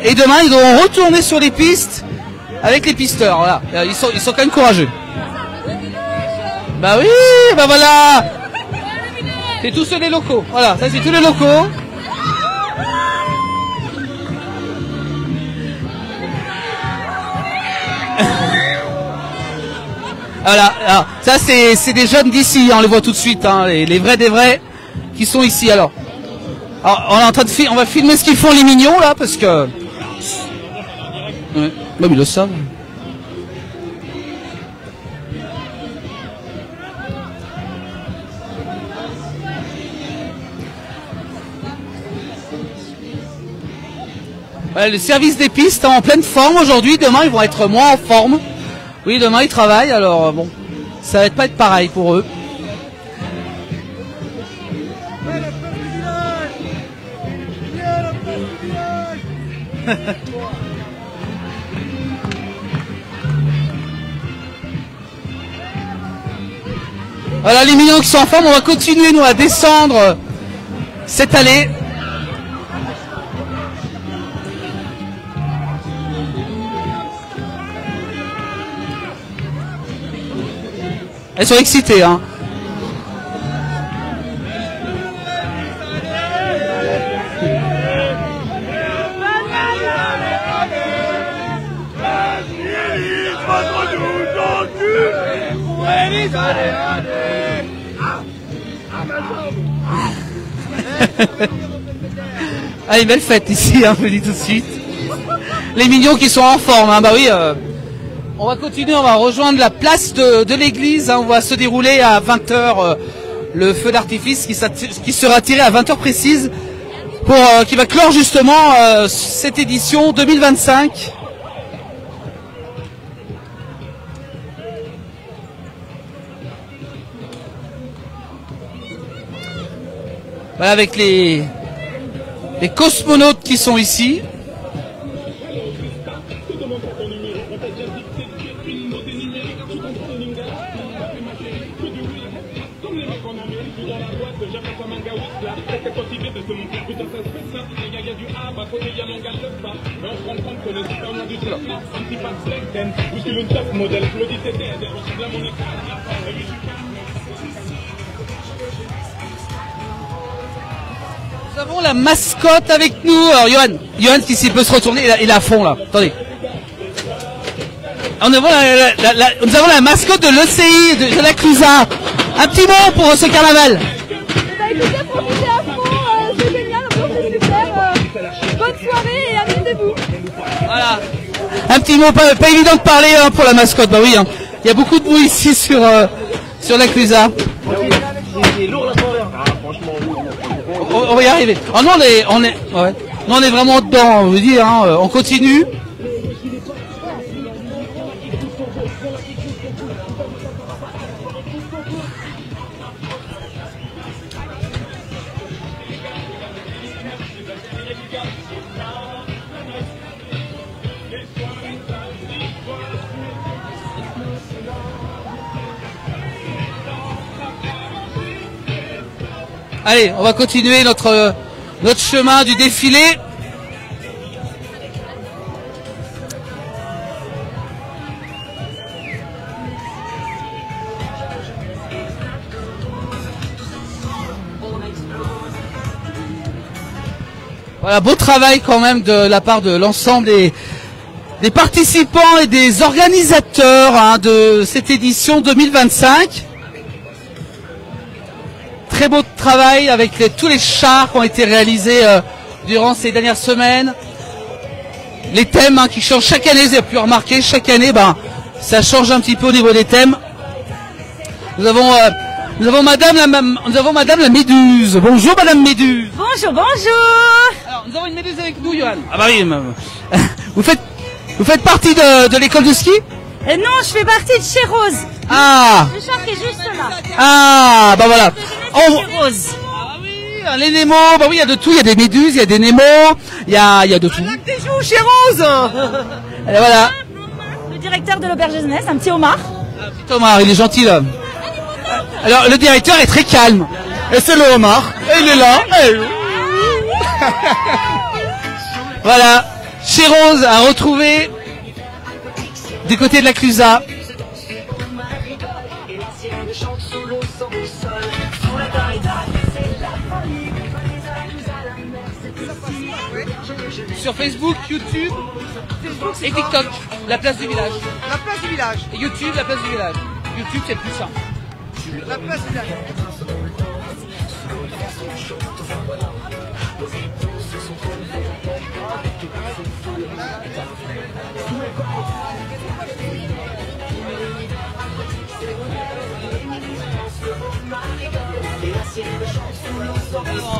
Et demain ils devront retourner sur les pistes avec les pisteurs, voilà. Ils sont quand même courageux. Bah oui, bah voilà. C'est tous ceux des locaux, voilà, ça c'est tous les locaux. Voilà, alors, ça c'est des jeunes d'ici, hein, on les voit tout de suite, hein, les vrais des vrais qui sont ici. Alors on est en train de on va filmer ce qu'ils font les mignons là parce que. Ouais, bah, ils le savent. Ouais, le service des pistes en pleine forme aujourd'hui, demain ils vont être moins en forme. Oui, demain ils travaillent, alors bon, ça va pas être pareil pour eux. Voilà les mignons qui sont en forme, on va continuer nous à descendre cette allée. Elles sont excitées, hein. Allez, belle fête ici, hein, je vous le dis tout de suite. Les mignons qui sont en forme, hein, bah oui. On va continuer, on va rejoindre la place de l'église, hein, on va se dérouler à 20h le feu d'artifice qui sera tiré à 20h précise pour qui va clore justement cette édition 2025. Voilà, avec les cosmonautes qui sont ici. Nous avons la mascotte avec nous. Alors Johan qui s'il peut se retourner, il est à fond là. Attendez. Nous avons la mascotte de l'ECI, de la Clusa. Un petit mot pour ce carnaval. Écoutez, profitez à fond, c'est génial, c'est super. Bonne soirée et amusez-vous. Un petit mot, pas évident de parler hein, pour la mascotte. Bah oui, hein. Il y a beaucoup de bruit ici sur la Clusa. On va y arriver. Oh non, on est vraiment dedans, on veut dire. Hein, on continue. Allez, on va continuer notre chemin du défilé. Voilà, beau travail quand même de la part de l'ensemble des participants et des organisateurs hein, de cette édition 2025. Très beau travail avec tous les chars qui ont été réalisés durant ces dernières semaines. Les thèmes hein, qui changent chaque année, vous avez pu remarquer, chaque année, ça change un petit peu au niveau des thèmes. Nous avons Madame la Méduse. Bonjour Madame Méduse. Bonjour, bonjour. Alors, nous avons une Méduse avec nous, Johan. Ah bah oui, vous faites partie de l'école de ski? Non, je fais partie de chez Rose. Ah. Le char qui est juste là. Ah, bah voilà. Chez Rose. Ah oui, les Nemo, bah oui, il y a de tout, il y a des méduses, il y a des Nemo, il y a de tout. Lac des Joues chez Rose. Et voilà. Le directeur de l'auberge de jeunesse, un petit homard. Petit homard, il est gentil là. Alors, le directeur est très calme. Et c'est le homard. Et il est là. Voilà. Chez Rose, à retrouver du côté de la Clusa. Sur Facebook, YouTube et TikTok, la place du village. La place du village. Et YouTube, la place du village. YouTube, c'est plus simple. La place du village.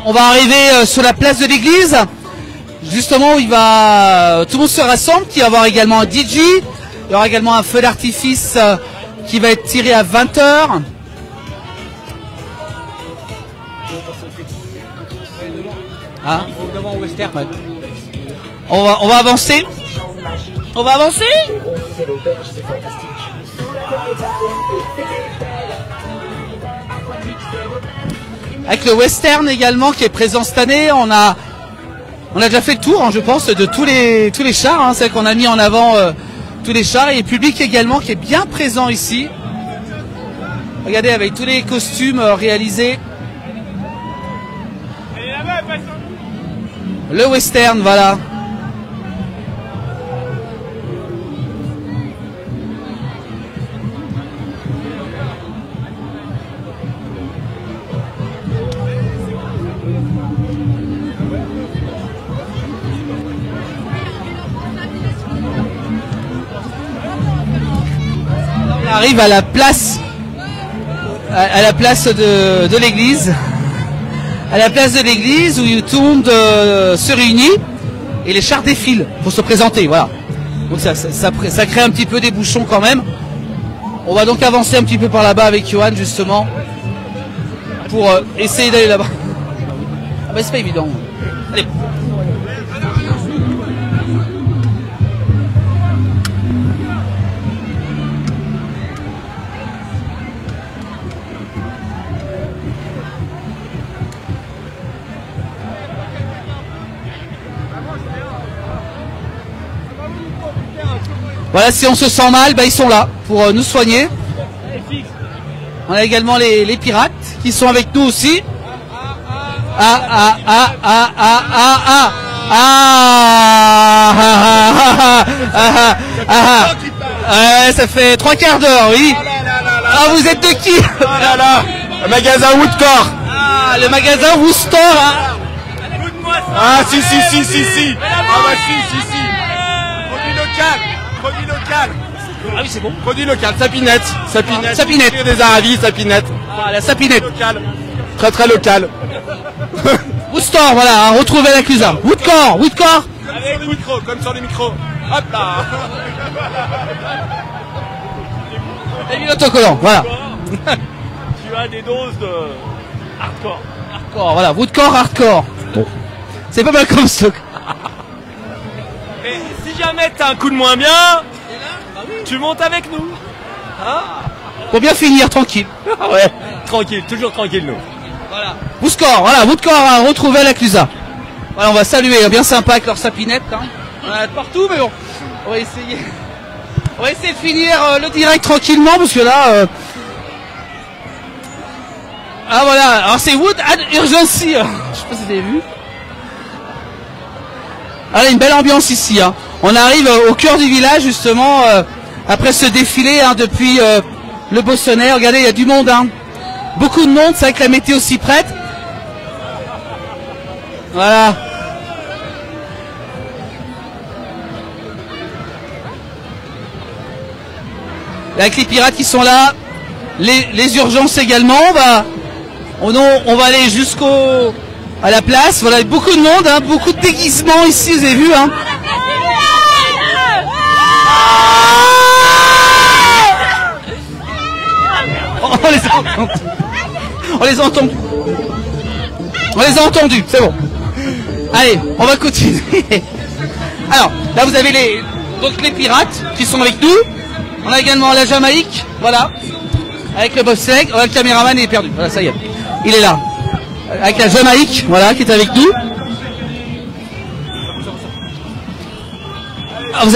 On va arriver sur la place de l'église, justement où tout le monde se rassemble, qui va y avoir également un DJ, il y aura également un feu d'artifice qui va être tiré à 20h. Ah. Ouais. On va avancer. On va avancer. Avec le western également qui est présent cette année, on a déjà fait le tour, hein, je pense, de tous les chars. Hein, c'est qu'on a mis en avant tous les chars et le public également qui est bien présent ici. Regardez avec tous les costumes réalisés. Le western, voilà. On arrive à la place de l'église. À la place de l'église où tout le monde se réunit et les chars défilent pour se présenter, voilà. Donc ça crée un petit peu des bouchons quand même. On va donc avancer un petit peu par là-bas avec Johan justement pour essayer d'aller là-bas. Ah bah c'est pas évident. Allez. Voilà, si on se sent mal, ils sont là pour nous soigner. On a également les pirates qui sont avec nous aussi. Ça fait 3 quarts d'heure, oui. Ah, vous êtes de qui? Le magasin Woodcore. Ah, le magasin Woodstore. Ah, si. Ah bah si. Produit local. Produit local. Ah oui, c'est bon. Produit local, sapinette. Sapinette. Sapinette. Des Aravis, sapinette. Ah, la sapinette. Local. Très très local. Woodstore, voilà, hein, retrouvez la Clusa. Woodcore, Woodcore. Avec le micro, comme sur les micros. Hop là. Et puis l'autocollant, voilà. Tu as des doses de hardcore. Hardcore, voilà, Woodcore, hardcore. Bon. C'est pas mal comme stock. Et si jamais t'as un coup de moins bien, tu montes avec nous. Hein? Pour bien finir, tranquille. Ouais, tranquille, toujours tranquille nous. Voilà. Woodcore, voilà, Woodcore à retrouver à la Clusa. Voilà, on va saluer, bien sympa avec leur sapinette. Hein. On en a partout, mais bon, on va essayer. On va essayer de finir le direct tranquillement, parce que là... Ah voilà, alors c'est Wood Ad Urgency. Je sais pas si vous avez vu. Ah, une belle ambiance ici. Hein. On arrive au cœur du village, justement, après ce défilé hein, depuis le Bossonnet. Regardez, il y a du monde. Hein. Beaucoup de monde, c'est vrai que la météo s'y prête. Voilà. Avec les pirates qui sont là, les urgences également, on va aller à la place. Voilà, beaucoup de monde, hein, beaucoup de déguisements ici, vous avez vu. Hein. On les a entendus. On les a entendus, c'est bon. Allez, on va continuer. Alors, là vous avez les pirates qui sont avec nous. On a également la Jamaïque, voilà, avec le bobsleigh. Le caméraman est perdu, voilà, ça y est, il est là. Avec la Jamaïque, voilà, qui est avec nous. Alors,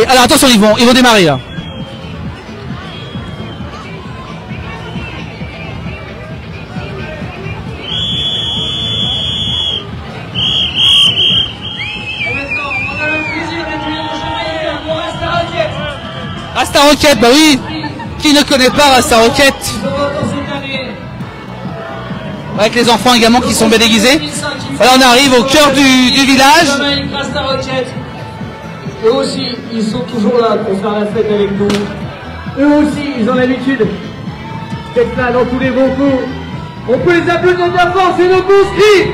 alors attention, ils vont démarrer là. Rasta Rocket, bah oui. Qui ne connaît pas Rasta Rocket? Avec les enfants également qui sont bien déguisés. Voilà, on arrive au cœur du village. Eux aussi, ils sont toujours là pour faire la fête avec nous. Eux aussi, ils ont l'habitude d'être là dans tous les bons coups. On peut les applaudir de la force, c'est nos conscrits.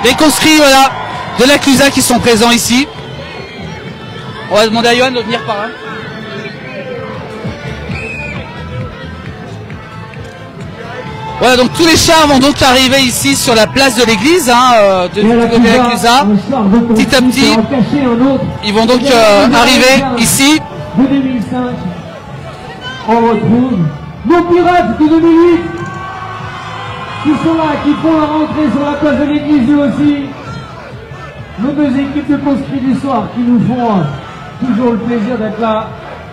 Les conscrits, voilà, de la Clusa qui sont présents ici. On va demander à Johan de venir par là. Voilà, donc tous les chars vont donc arriver ici sur la place de l'église hein, de la Clusa. Petit à petit, ils vont donc arriver ici. De 2005, on retrouve nos pirates de 2008 qui sont là, qui font la rentrée sur la place de l'église eux aussi. Nos deux équipes de conscrits du soir qui nous font toujours le plaisir d'être là.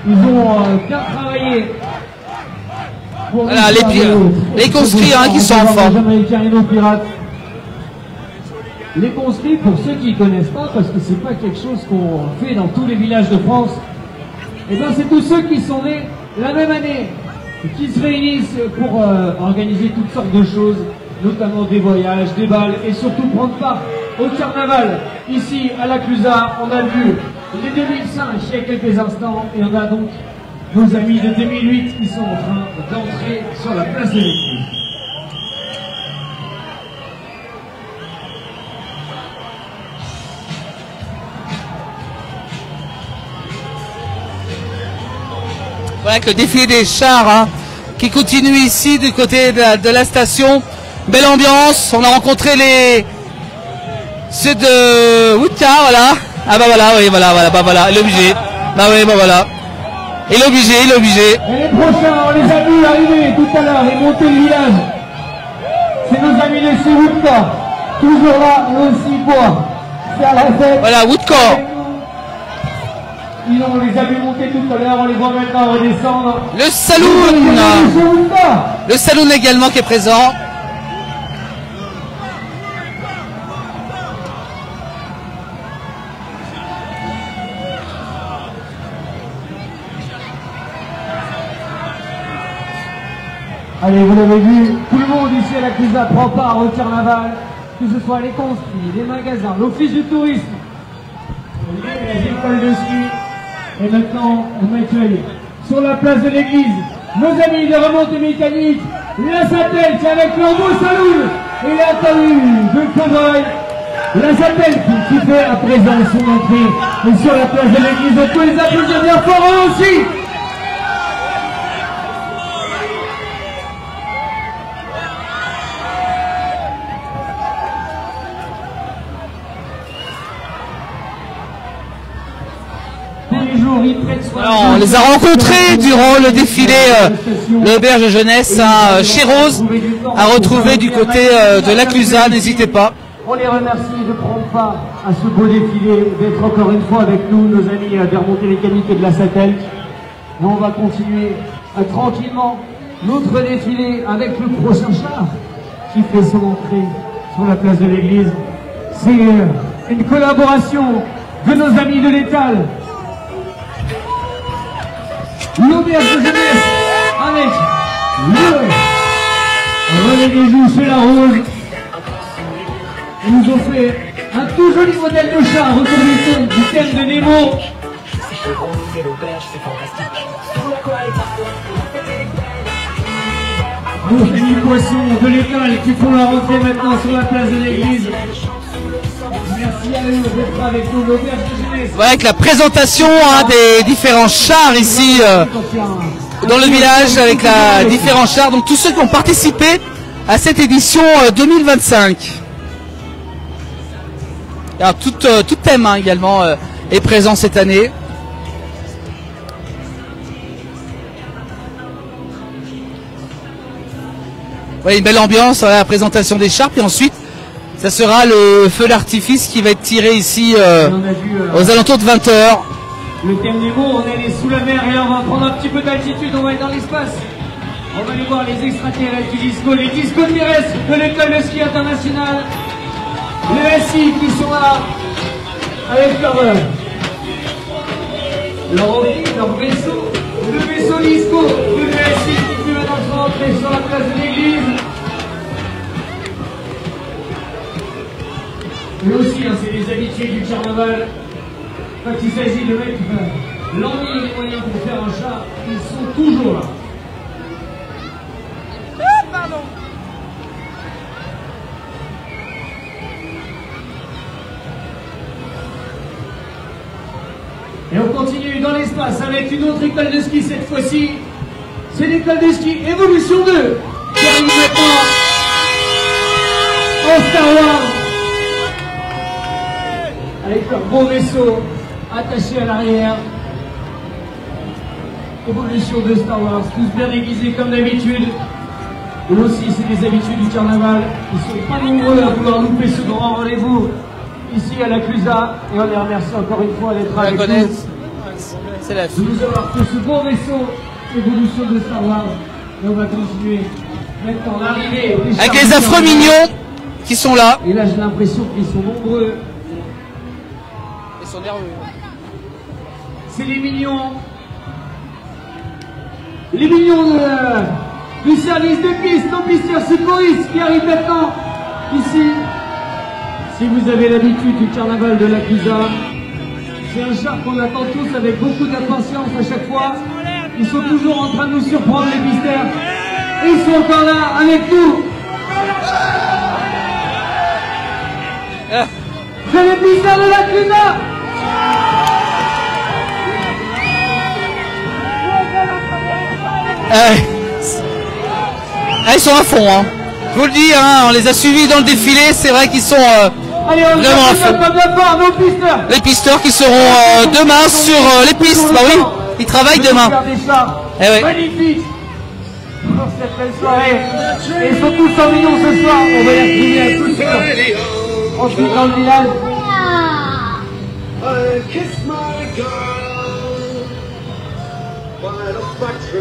Ils ont bien travaillé. Voilà, les conscrits hein, qui sont en forme. Les conscrits, pour ceux qui ne connaissent pas, parce que c'est pas quelque chose qu'on fait dans tous les villages de France, et bien c'est tous ceux qui sont nés la même année, et qui se réunissent pour organiser toutes sortes de choses, notamment des voyages, des balles, et surtout prendre part au carnaval. Ici, à la Clusa, on a vu les 2005 il y a quelques instants, et on a donc nos amis de 2008 qui sont en train d'entrer sur la place de l'église. Voilà, avec le défilé des chars hein, qui continue ici du côté de la station. Belle ambiance, on a rencontré ceux de Woodcar, voilà. Ah bah voilà, oui, voilà, bah voilà, il est obligé. Bah oui, bah voilà. Il est obligé, il est obligé. Et les prochains, on les a vus arriver tout à l'heure et monter le village. C'est nos amis de chez Woodcore. Toujours là, eux aussi pour faire la fête. Voilà, Woodcore. On les a vus monter tout à l'heure, on les voit maintenant redescendre. Le saloon. Le saloon également qui est présent. Allez, vous l'avez vu, tout le monde ici à la Clusa prend part au carnaval, que ce soit les conscrits, les magasins, l'office du tourisme, les écoles de ski, Et maintenant, on accueille sur la place de l'église nos amis de remontée mécanique, la Satelle qui est avec leur beau saloon et la tenue de cowboy. La Satelle qui fait à présent son entrée sur la place de l'église. On peut les applaudir bien fort aussi. Alors, on les a rencontrés durant le défilé l'auberge de jeunesse chez Rose, à retrouver du côté de la Clusa, n'hésitez pas. On les remercie de prendre part à ce beau défilé, d'être encore une fois avec nous, nos amis des remontées mécaniques et de la Satelle. Et on va continuer tranquillement notre défilé avec le prochain char qui fait son entrée sur la place de l'église. C'est une collaboration de nos amis de l'Étal. L'auberge de jeunesse avec le Relais des Joues chez la Rose. Ils nous ont fait un tout joli modèle de char autour du thème de Nemo. Nos amis poissons de l'Étal qui font la rentrée maintenant sur la place de l'église. Merci à eux d'être avec nous, l'auberge de jeunesse. Voilà, avec la présentation des différents chars ici dans le village, avec les différents chars, donc tous ceux qui ont participé à cette édition 2025. Alors tout thème également est présent cette année. Voilà, une belle ambiance, la présentation des chars, puis ensuite ça sera le feu d'artifice qui va être tiré ici aux alentours de 20 h. Le thème Nemo, on est allé sous la mer et là on va prendre un petit peu d'altitude, on va être dans l'espace. On va aller voir les extraterrestres du disco, les discos terrestres de l'école de ski international. Les SI qui sont là avec leur vaisseau, le vaisseau disco de l'ESI qui peut maintenant rentrer sur la place de l'église. Mais aussi, c'est les habitués du carnaval. Quand il s'agit de mettre l'ennui et les moyens pour faire un char, ils sont toujours là. Pardon. Et on continue dans l'espace avec une autre école de ski cette fois-ci. C'est l'école de ski Evolution 2 qui arrive maintenant en Star Wars. Avec leur beau vaisseau attaché à l'arrière. Evolution 2 Star Wars, tous bien déguisés comme d'habitude. Eux aussi, c'est des habitués du carnaval. Ils sont pas nombreux à vouloir louper ce grand rendez-vous ici à la Clusa. Et on les remercie encore une fois d'être avec nous. C'est la de nous avoir fait ce beau vaisseau Evolution de Star Wars. Et on va continuer maintenant l'arrivée avec les affreux mignons qui sont là. Et là, j'ai l'impression qu'ils sont nombreux. Ils sont nerveux. C'est les mignons. Les mignons du service de piste, nos pistières secouristes qui arrivent maintenant ici. Si vous avez l'habitude du carnaval de la Clusa, c'est un char qu'on attend tous avec beaucoup d'impatience à chaque fois. Ils sont toujours en train de nous surprendre, les pisteurs. Et ils sont encore là avec nous. C'est les pisteurs de la Clusa. Ils sont à fond, hein. Je vous le dis, hein, on les a suivis dans le défilé, c'est vrai qu'ils sont vraiment à fond. Les pisteurs qui seront demain sur les pistes, bah oui, ils travaillent demain. Eh oui. Magnifique pour cette belle soirée. Et ils sont tous en millions ce soir, on va y retrouver tous ensuite dans le village.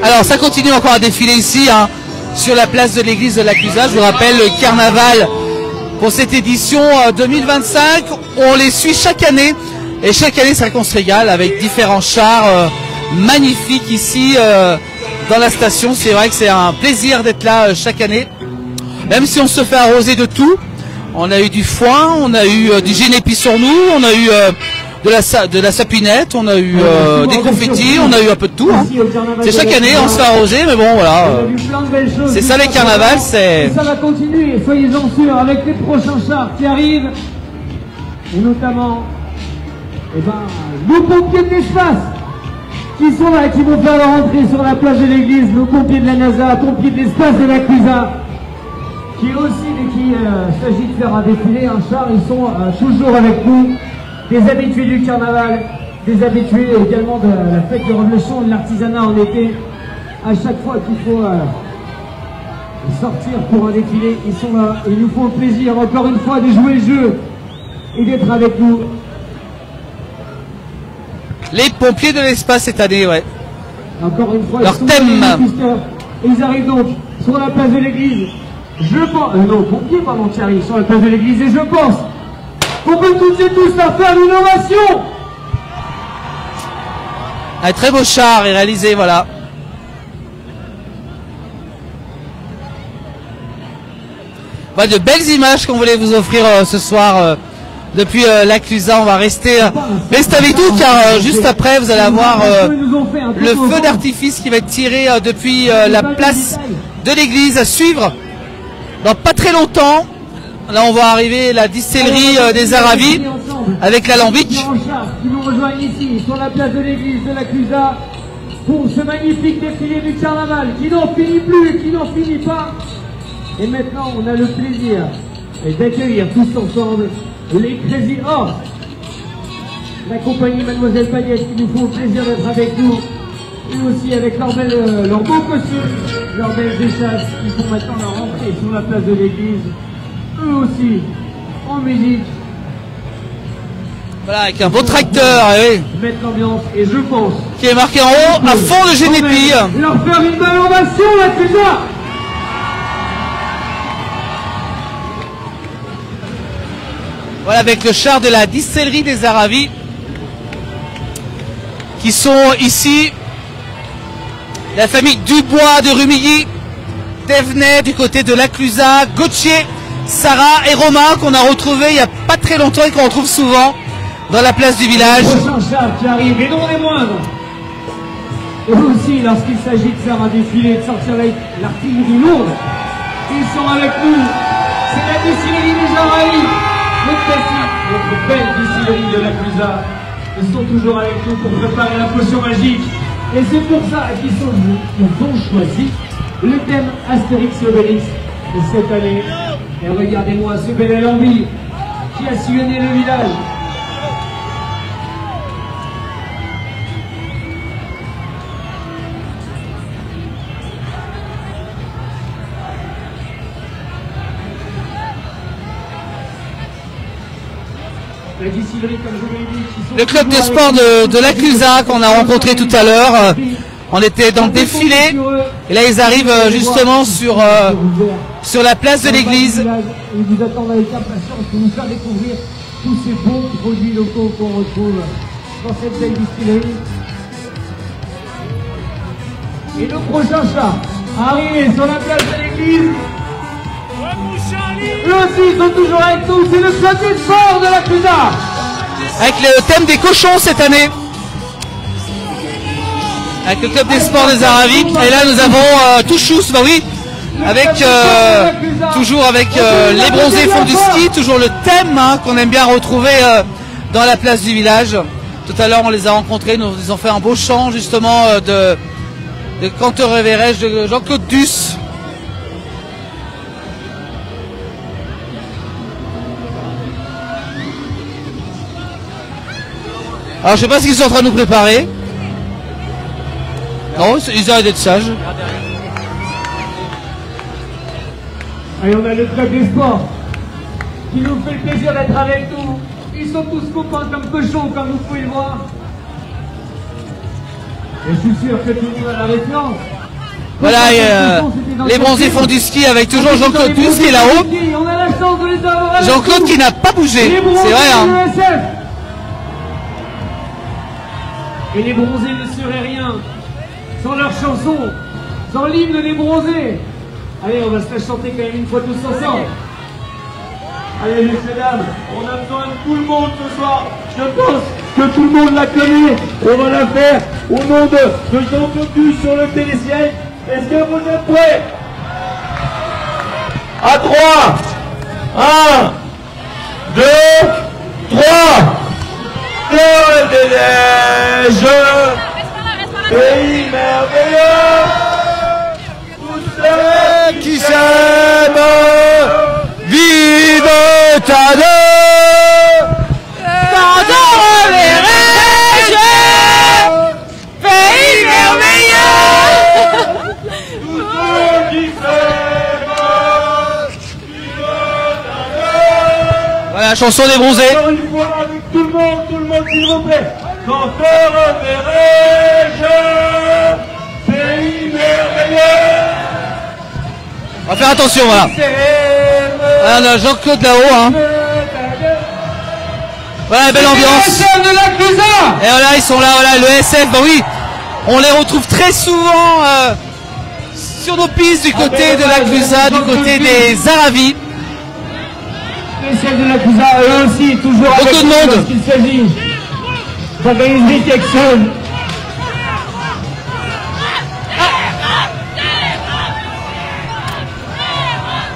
Alors ça continue encore à défiler ici, hein, sur la place de l'église de la Clusa. Je vous rappelle le carnaval pour cette édition 2025. On les suit chaque année et chaque année c'est vrai qu'on se régale avec différents chars magnifiques ici dans la station. C'est vrai que c'est un plaisir d'être là chaque année, même si on se fait arroser de tout. On a eu du foin, on a eu du génépi sur nous, on a eu de la sapinette, on a eu des confettis, on a eu un peu de tout. Hein. C'est chaque année, on se fait arroser, mais bon voilà. C'est ça les carnavals, c'est... Ça va continuer, soyez-en sûrs, avec les prochains chars qui arrivent, et notamment, nos pompiers de l'espace, qui sont là, qui vont faire leur entrée sur la plage de l'église, nos pompiers de la NASA, pompiers de l'espace de la Clusa, qui aussi, dès qu'il s'agit de faire un défilé, un char, ils sont toujours avec nous, des habitués du carnaval, des habitués également de la fête de Revelation, de l'artisanat en été. À chaque fois qu'il faut sortir pour un défilé, ils sont là, et ils nous font le plaisir encore une fois de jouer le jeu et d'être avec nous. Les pompiers de l'espace cette année, ouais. Encore une fois, leur thème. Ils arrivent donc sur la place de l'église. Je pense, non, pompiers pardon, qui arrivent sur la place de l'église, et je pense qu'on peut toutes et tous leur faire l'innovation. Un très beau char est réalisé, voilà. Bah, de belles images qu'on voulait vous offrir ce soir depuis la Clusa. On va rester avec nous car juste après vous allez avoir le feu d'artifice qui va être tiré depuis la place de l'église à suivre dans pas très longtemps. Là on va arriver la distillerie des Aravis avec l'alambic. Qui nous rejoignent ici sur la place de l'église de la Clusa pour ce magnifique défilé du carnaval qui n'en finit plus, qui n'en finit pas. Et maintenant on a le plaisir d'accueillir tous ensemble les Crazy Horse, la compagnie Mademoiselle Pagnette qui nous font le plaisir d'être avec nous, et aussi avec leurs beaux costumes, leurs belles échasses qui font maintenant leur entrée sur la place de l'église, eux aussi en musique. Voilà, avec un beau tracteur, oui. Mettre l'ambiance, et je pense qui est marqué en haut à fond de Génépi. Leur faire une belle ovation là déjà. Voilà, avec le char de la distillerie des Aravis qui sont ici. La famille Dubois de Rumilly, Thévenet du côté de la Clusa, Gauthier, Sarah et Romain qu'on a retrouvé il n'y a pas très longtemps et qu'on retrouve souvent dans la place du village. Le prochain char qui arrive, et non les moindres. Et aussi, lorsqu'il s'agit de faire un défilé, de sortir l'artillerie lourde, ils sont avec nous. C'est la distillerie des Aravis. Notre belle distillerie de la Clusa, ils sont toujours avec nous pour préparer la potion magique. Et c'est pour ça qu'ils ont choisi le thème Astérix et Obélix de cette année. Et regardez-moi ce bel alambic qui a sillonné le village. La distillerie, comme je vous l'ai dit, le club de sport de la Clusa qu'on a rencontré tout à l'heure. On était dans le défilé et là ils arrivent justement sur la place de l'église. Ils vous attendent avec impatience pour nous faire découvrir tous ces bons produits locaux qu'on retrouve dans cette belle distillerie. Et le prochain char arrivé sur la place de l'église. Eux aussi ils sont toujours avec nous, c'est le club des sports de la Clusa. Avec le thème des cochons cette année. Avec le club des sports des Aravis. Et là nous avons Touchous, bah oui, avec toujours avec les bronzés font du ski, toujours le thème qu'on aime bien retrouver dans la place du village. Tout à l'heure on les a rencontrés, ils ont fait un beau chant justement de Quand te reverrai-je de Jean-Claude Duss. Alors je sais pas ce qu'ils sont en train de nous préparer. Non, ils arrêtent d'être sages. Allez, on a le club des sports qui nous fait le plaisir d'être avec nous. Ils sont tous copains comme cochons, comme vous pouvez le voir. Et je suis sûr que tout le monde a la référence. Voilà, les bronzés font du ski avec toujours Jean-Claude Duss qui est là-haut. On a la chance de les avoir. Jean-Claude qui n'a pas bougé, c'est vrai hein. Et les bronzés ne seraient rien sans leur chanson, sans l'hymne des bronzés. Allez, on va se la chanter quand même une fois tous ensemble. Allez, messieurs, dames, on a besoin de tout le monde ce soir. Je pense que tout le monde la connaît. On va la faire au nom de Jean-Claude sur le télésiège. Est-ce que vous êtes prêts? À 3, 1, 2, 3. Fleur des neiges, pays merveilleux, tous ceux Qui s'aiment, vive ta Quand on reverrai-je, pays merveilleux. tous ceux qui s'aiment, Voilà, chanson des bronzés. encore une fois avec tout le monde s'il vous plaît. Quand te reverrai-je, pays merveilleux. On va faire attention, voilà. Voilà, on a Jean-Claude là-haut, hein. Voilà, belle ambiance. de la Clusa. Et voilà, ils sont là, voilà, le SF, bah oui. On les retrouve très souvent sur nos pistes du côté de la Clusa, du côté des Aravis. Spécial de la Clusa, eux aussi, toujours avec Beaucoup de monde. lorsqu'il s'agit d'organiser quelque chose.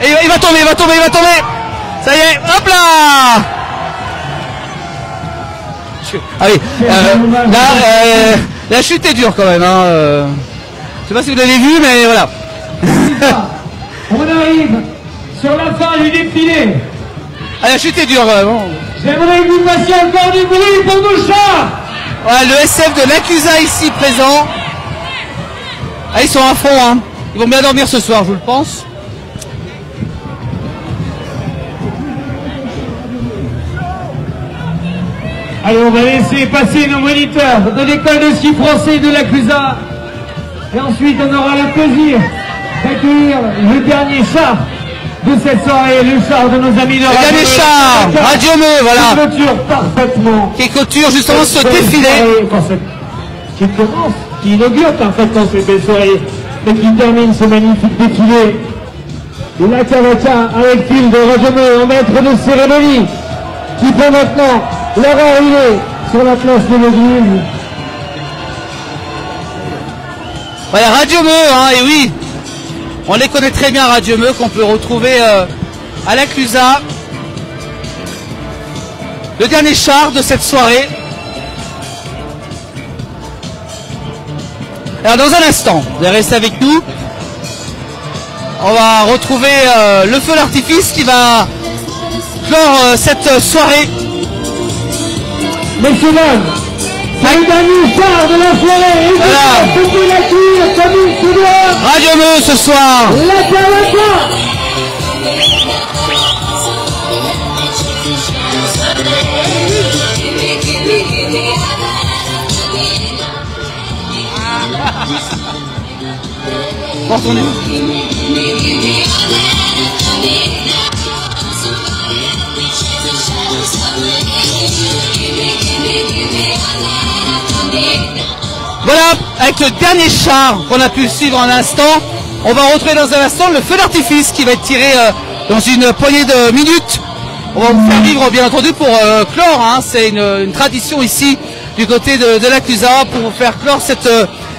Et il va tomber, il va tomber, il va tomber. Ça y est, hop là. Ah oui, là, la chute est dure quand même. Hein, je sais pas si vous l'avez vu, mais voilà. On arrive sur la fin du défilé. Ah, la chute est dure vraiment. J'aimerais que vous fassiez encore du bruit pour nos chars. Voilà, le SF de l'Acusa ici présent. Ah, ils sont à fond, hein. Ils vont bien dormir ce soir, je le pense. Allez, on va laisser passer nos moniteurs de l'école de ski français de la Clusa. Et ensuite, on aura le plaisir d'accueillir le dernier char de cette soirée, le char de nos amis de Le dernier char, Radio Meux, voilà. Qui clôture parfaitement. Qui clôture justement ce défilé. Qui commence, qui inaugure parfaitement cette belle soirée, mais qui termine ce magnifique défilé. La cavata avec fil de Radio Meux en maître de cérémonie, qui peut maintenant leur arriver sur la place de l'église. Voilà, Radio Meux, hein, et oui. On les connaît très bien, Radio Meux, qu'on peut retrouver à la Clusa. Le dernier char de cette soirée. Alors dans un instant, vous allez rester avec nous. On va retrouver le feu d'artifice qui va clore cette soirée. Messieurs, dames, c'est le dernier char de la soirée. Et voilà. vous pouvez l'accueillir comme il se doit. Radio Meux ce soir. La cavata. Retournez. Voilà, avec le dernier char qu'on a pu suivre en instant, on va retrouver dans un instant le feu d'artifice qui va être tiré dans une poignée de minutes. On va vous faire vivre bien entendu pour clore, hein, c'est une tradition ici du côté de la Clusa pour vous faire clore cette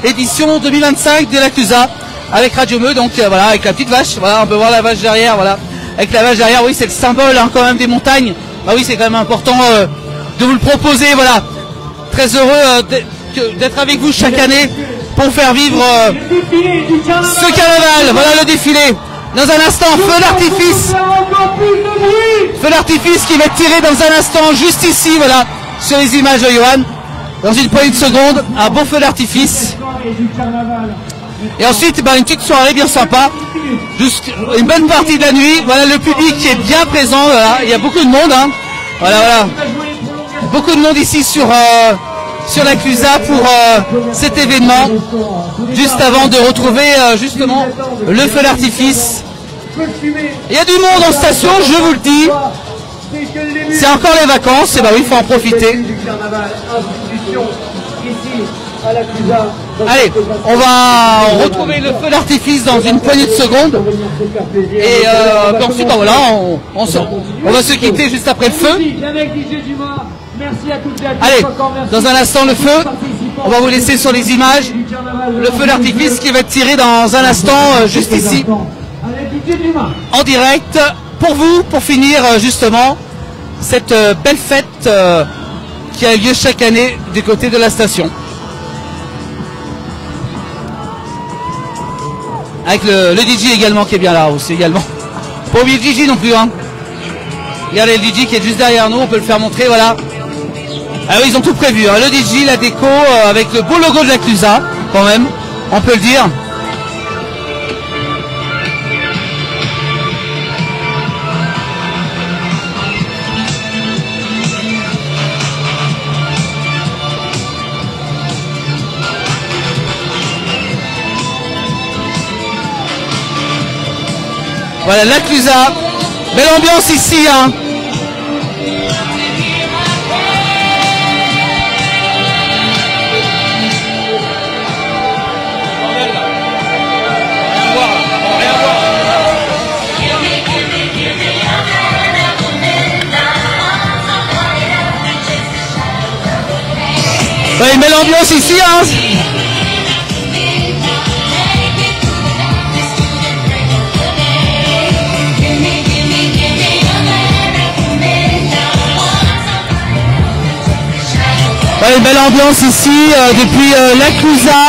édition 2025 de la Clusa avec Radio Meux, donc voilà, avec la petite vache, voilà, on peut voir la vache derrière, voilà, avec la vache derrière, oui c'est le symbole hein, quand même des montagnes, bah oui c'est quand même important de vous le proposer, voilà, très heureux d'être avec vous chaque année pour faire vivre ce carnaval, voilà le défilé. Dans un instant, feu d'artifice. Feu d'artifice qui va être tiré dans un instant, juste ici, voilà, sur les images de Johan. Dans une poignée de secondes, un beau feu d'artifice. Et ensuite, bah, une petite soirée bien sympa. Une bonne partie de la nuit. Voilà, le public qui est bien présent. Voilà. Il y a beaucoup de monde. Hein. Voilà, voilà. Beaucoup de monde ici sur la Clusa pour cet événement. Juste avant de retrouver justement le feu d'artifice. Il y a du monde en station, je vous le dis. C'est encore les vacances, et bah oui, il faut en profiter. Allez, on va retrouver le feu d'artifice dans une poignée de secondes. Et puis ensuite, bah, voilà, on va se quitter juste après le feu. Avec DJ Dumas, Merci à toutes et à tous. Allez, Encore merci dans un instant le feu, on va vous laisser sur les images, le feu d'artifice qui va être tiré dans un instant, juste ici, en direct, pour vous, pour finir justement cette belle fête qui a lieu chaque année du côté de la station. Avec le DJ également qui est bien là aussi également. Pas oublier le DJ non plus, hein. Regardez le DJ qui est juste derrière nous, on peut le faire montrer, voilà. Ah oui, ils ont tout prévu, hein. Le DJ, la déco, avec le beau logo de la Clusa, quand même, on peut le dire. Voilà, la Clusa, belle ambiance ici, hein. Ouais, une belle ambiance ici, hein. Ouais, une belle ambiance ici depuis la Clusa.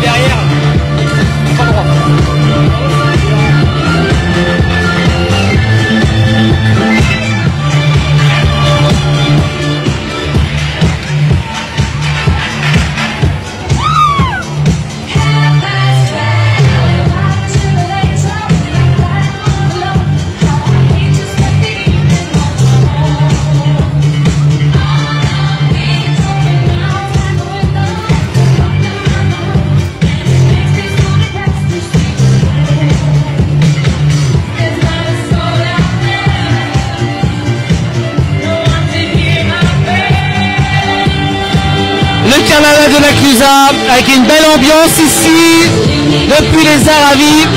Derrière, pas droit. Carnaval de la Clusa avec une belle ambiance ici depuis les Aravis.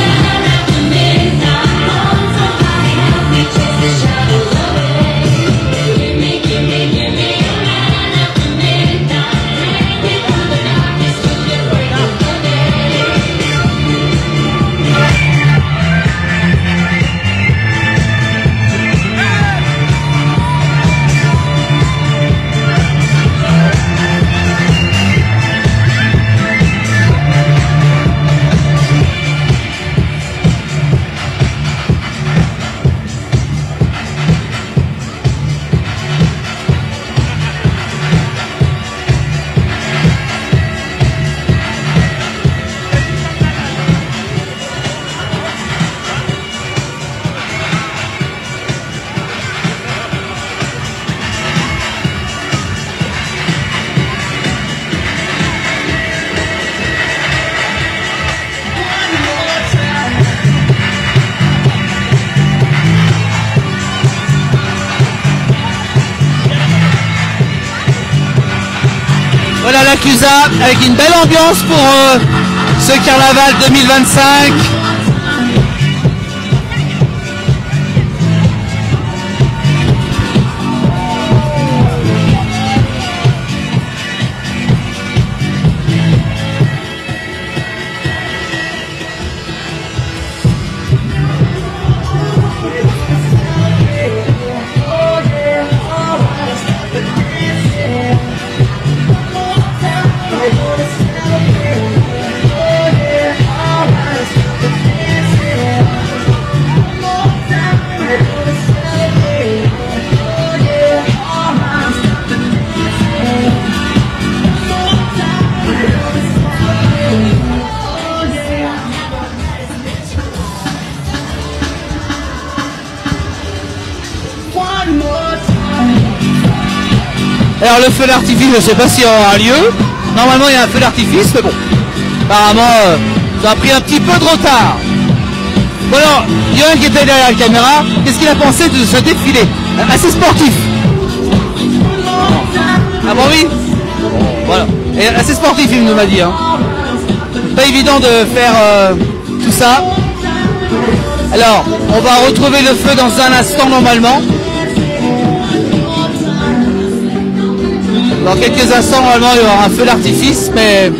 Voilà la Clusa avec une belle ambiance pour ce carnaval 2025. Alors le feu d'artifice, je ne sais pas s'il y aura lieu. Normalement il y a un feu d'artifice, mais bon, apparemment ça a pris un petit peu de retard. Bon alors, Johan qui était derrière la caméra, qu'est-ce qu'il a pensé de ce défilé? Assez sportif. Ah bon oui. Voilà. Et assez sportif il nous m'a dit. Hein. Pas évident de faire tout ça. Alors, on va retrouver le feu dans un instant normalement. Dans quelques instants normalement il y aura un feu d'artifice, mais...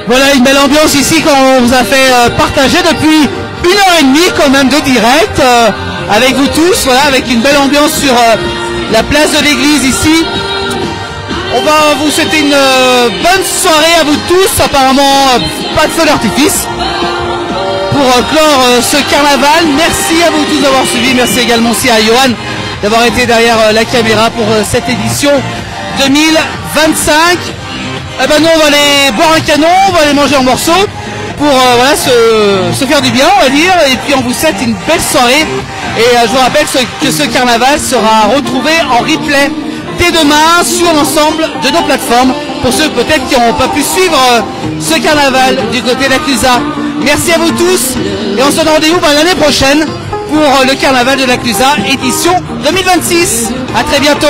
Voilà une belle ambiance ici qu'on vous a fait partager depuis 1h30 quand même de direct avec vous tous, voilà, avec une belle ambiance sur la place de l'église ici. On va vous souhaiter une bonne soirée à vous tous, apparemment pas de feu d'artifice pour clore ce carnaval. Merci à vous tous d'avoir suivi, merci également aussi à Johan d'avoir été derrière la caméra pour cette édition 2025. Eh ben nous on va aller boire un canon, on va aller manger en morceaux pour voilà, se faire du bien on va dire, et puis on vous souhaite une belle soirée et je vous rappelle que ce carnaval sera retrouvé en replay dès demain sur l'ensemble de nos plateformes pour ceux peut-être qui n'ont pas pu suivre ce carnaval du côté d'Aclusa. Merci à vous tous et on se donne rendez-vous l'année prochaine pour le carnaval de l'Aclusa édition 2026. À très bientôt.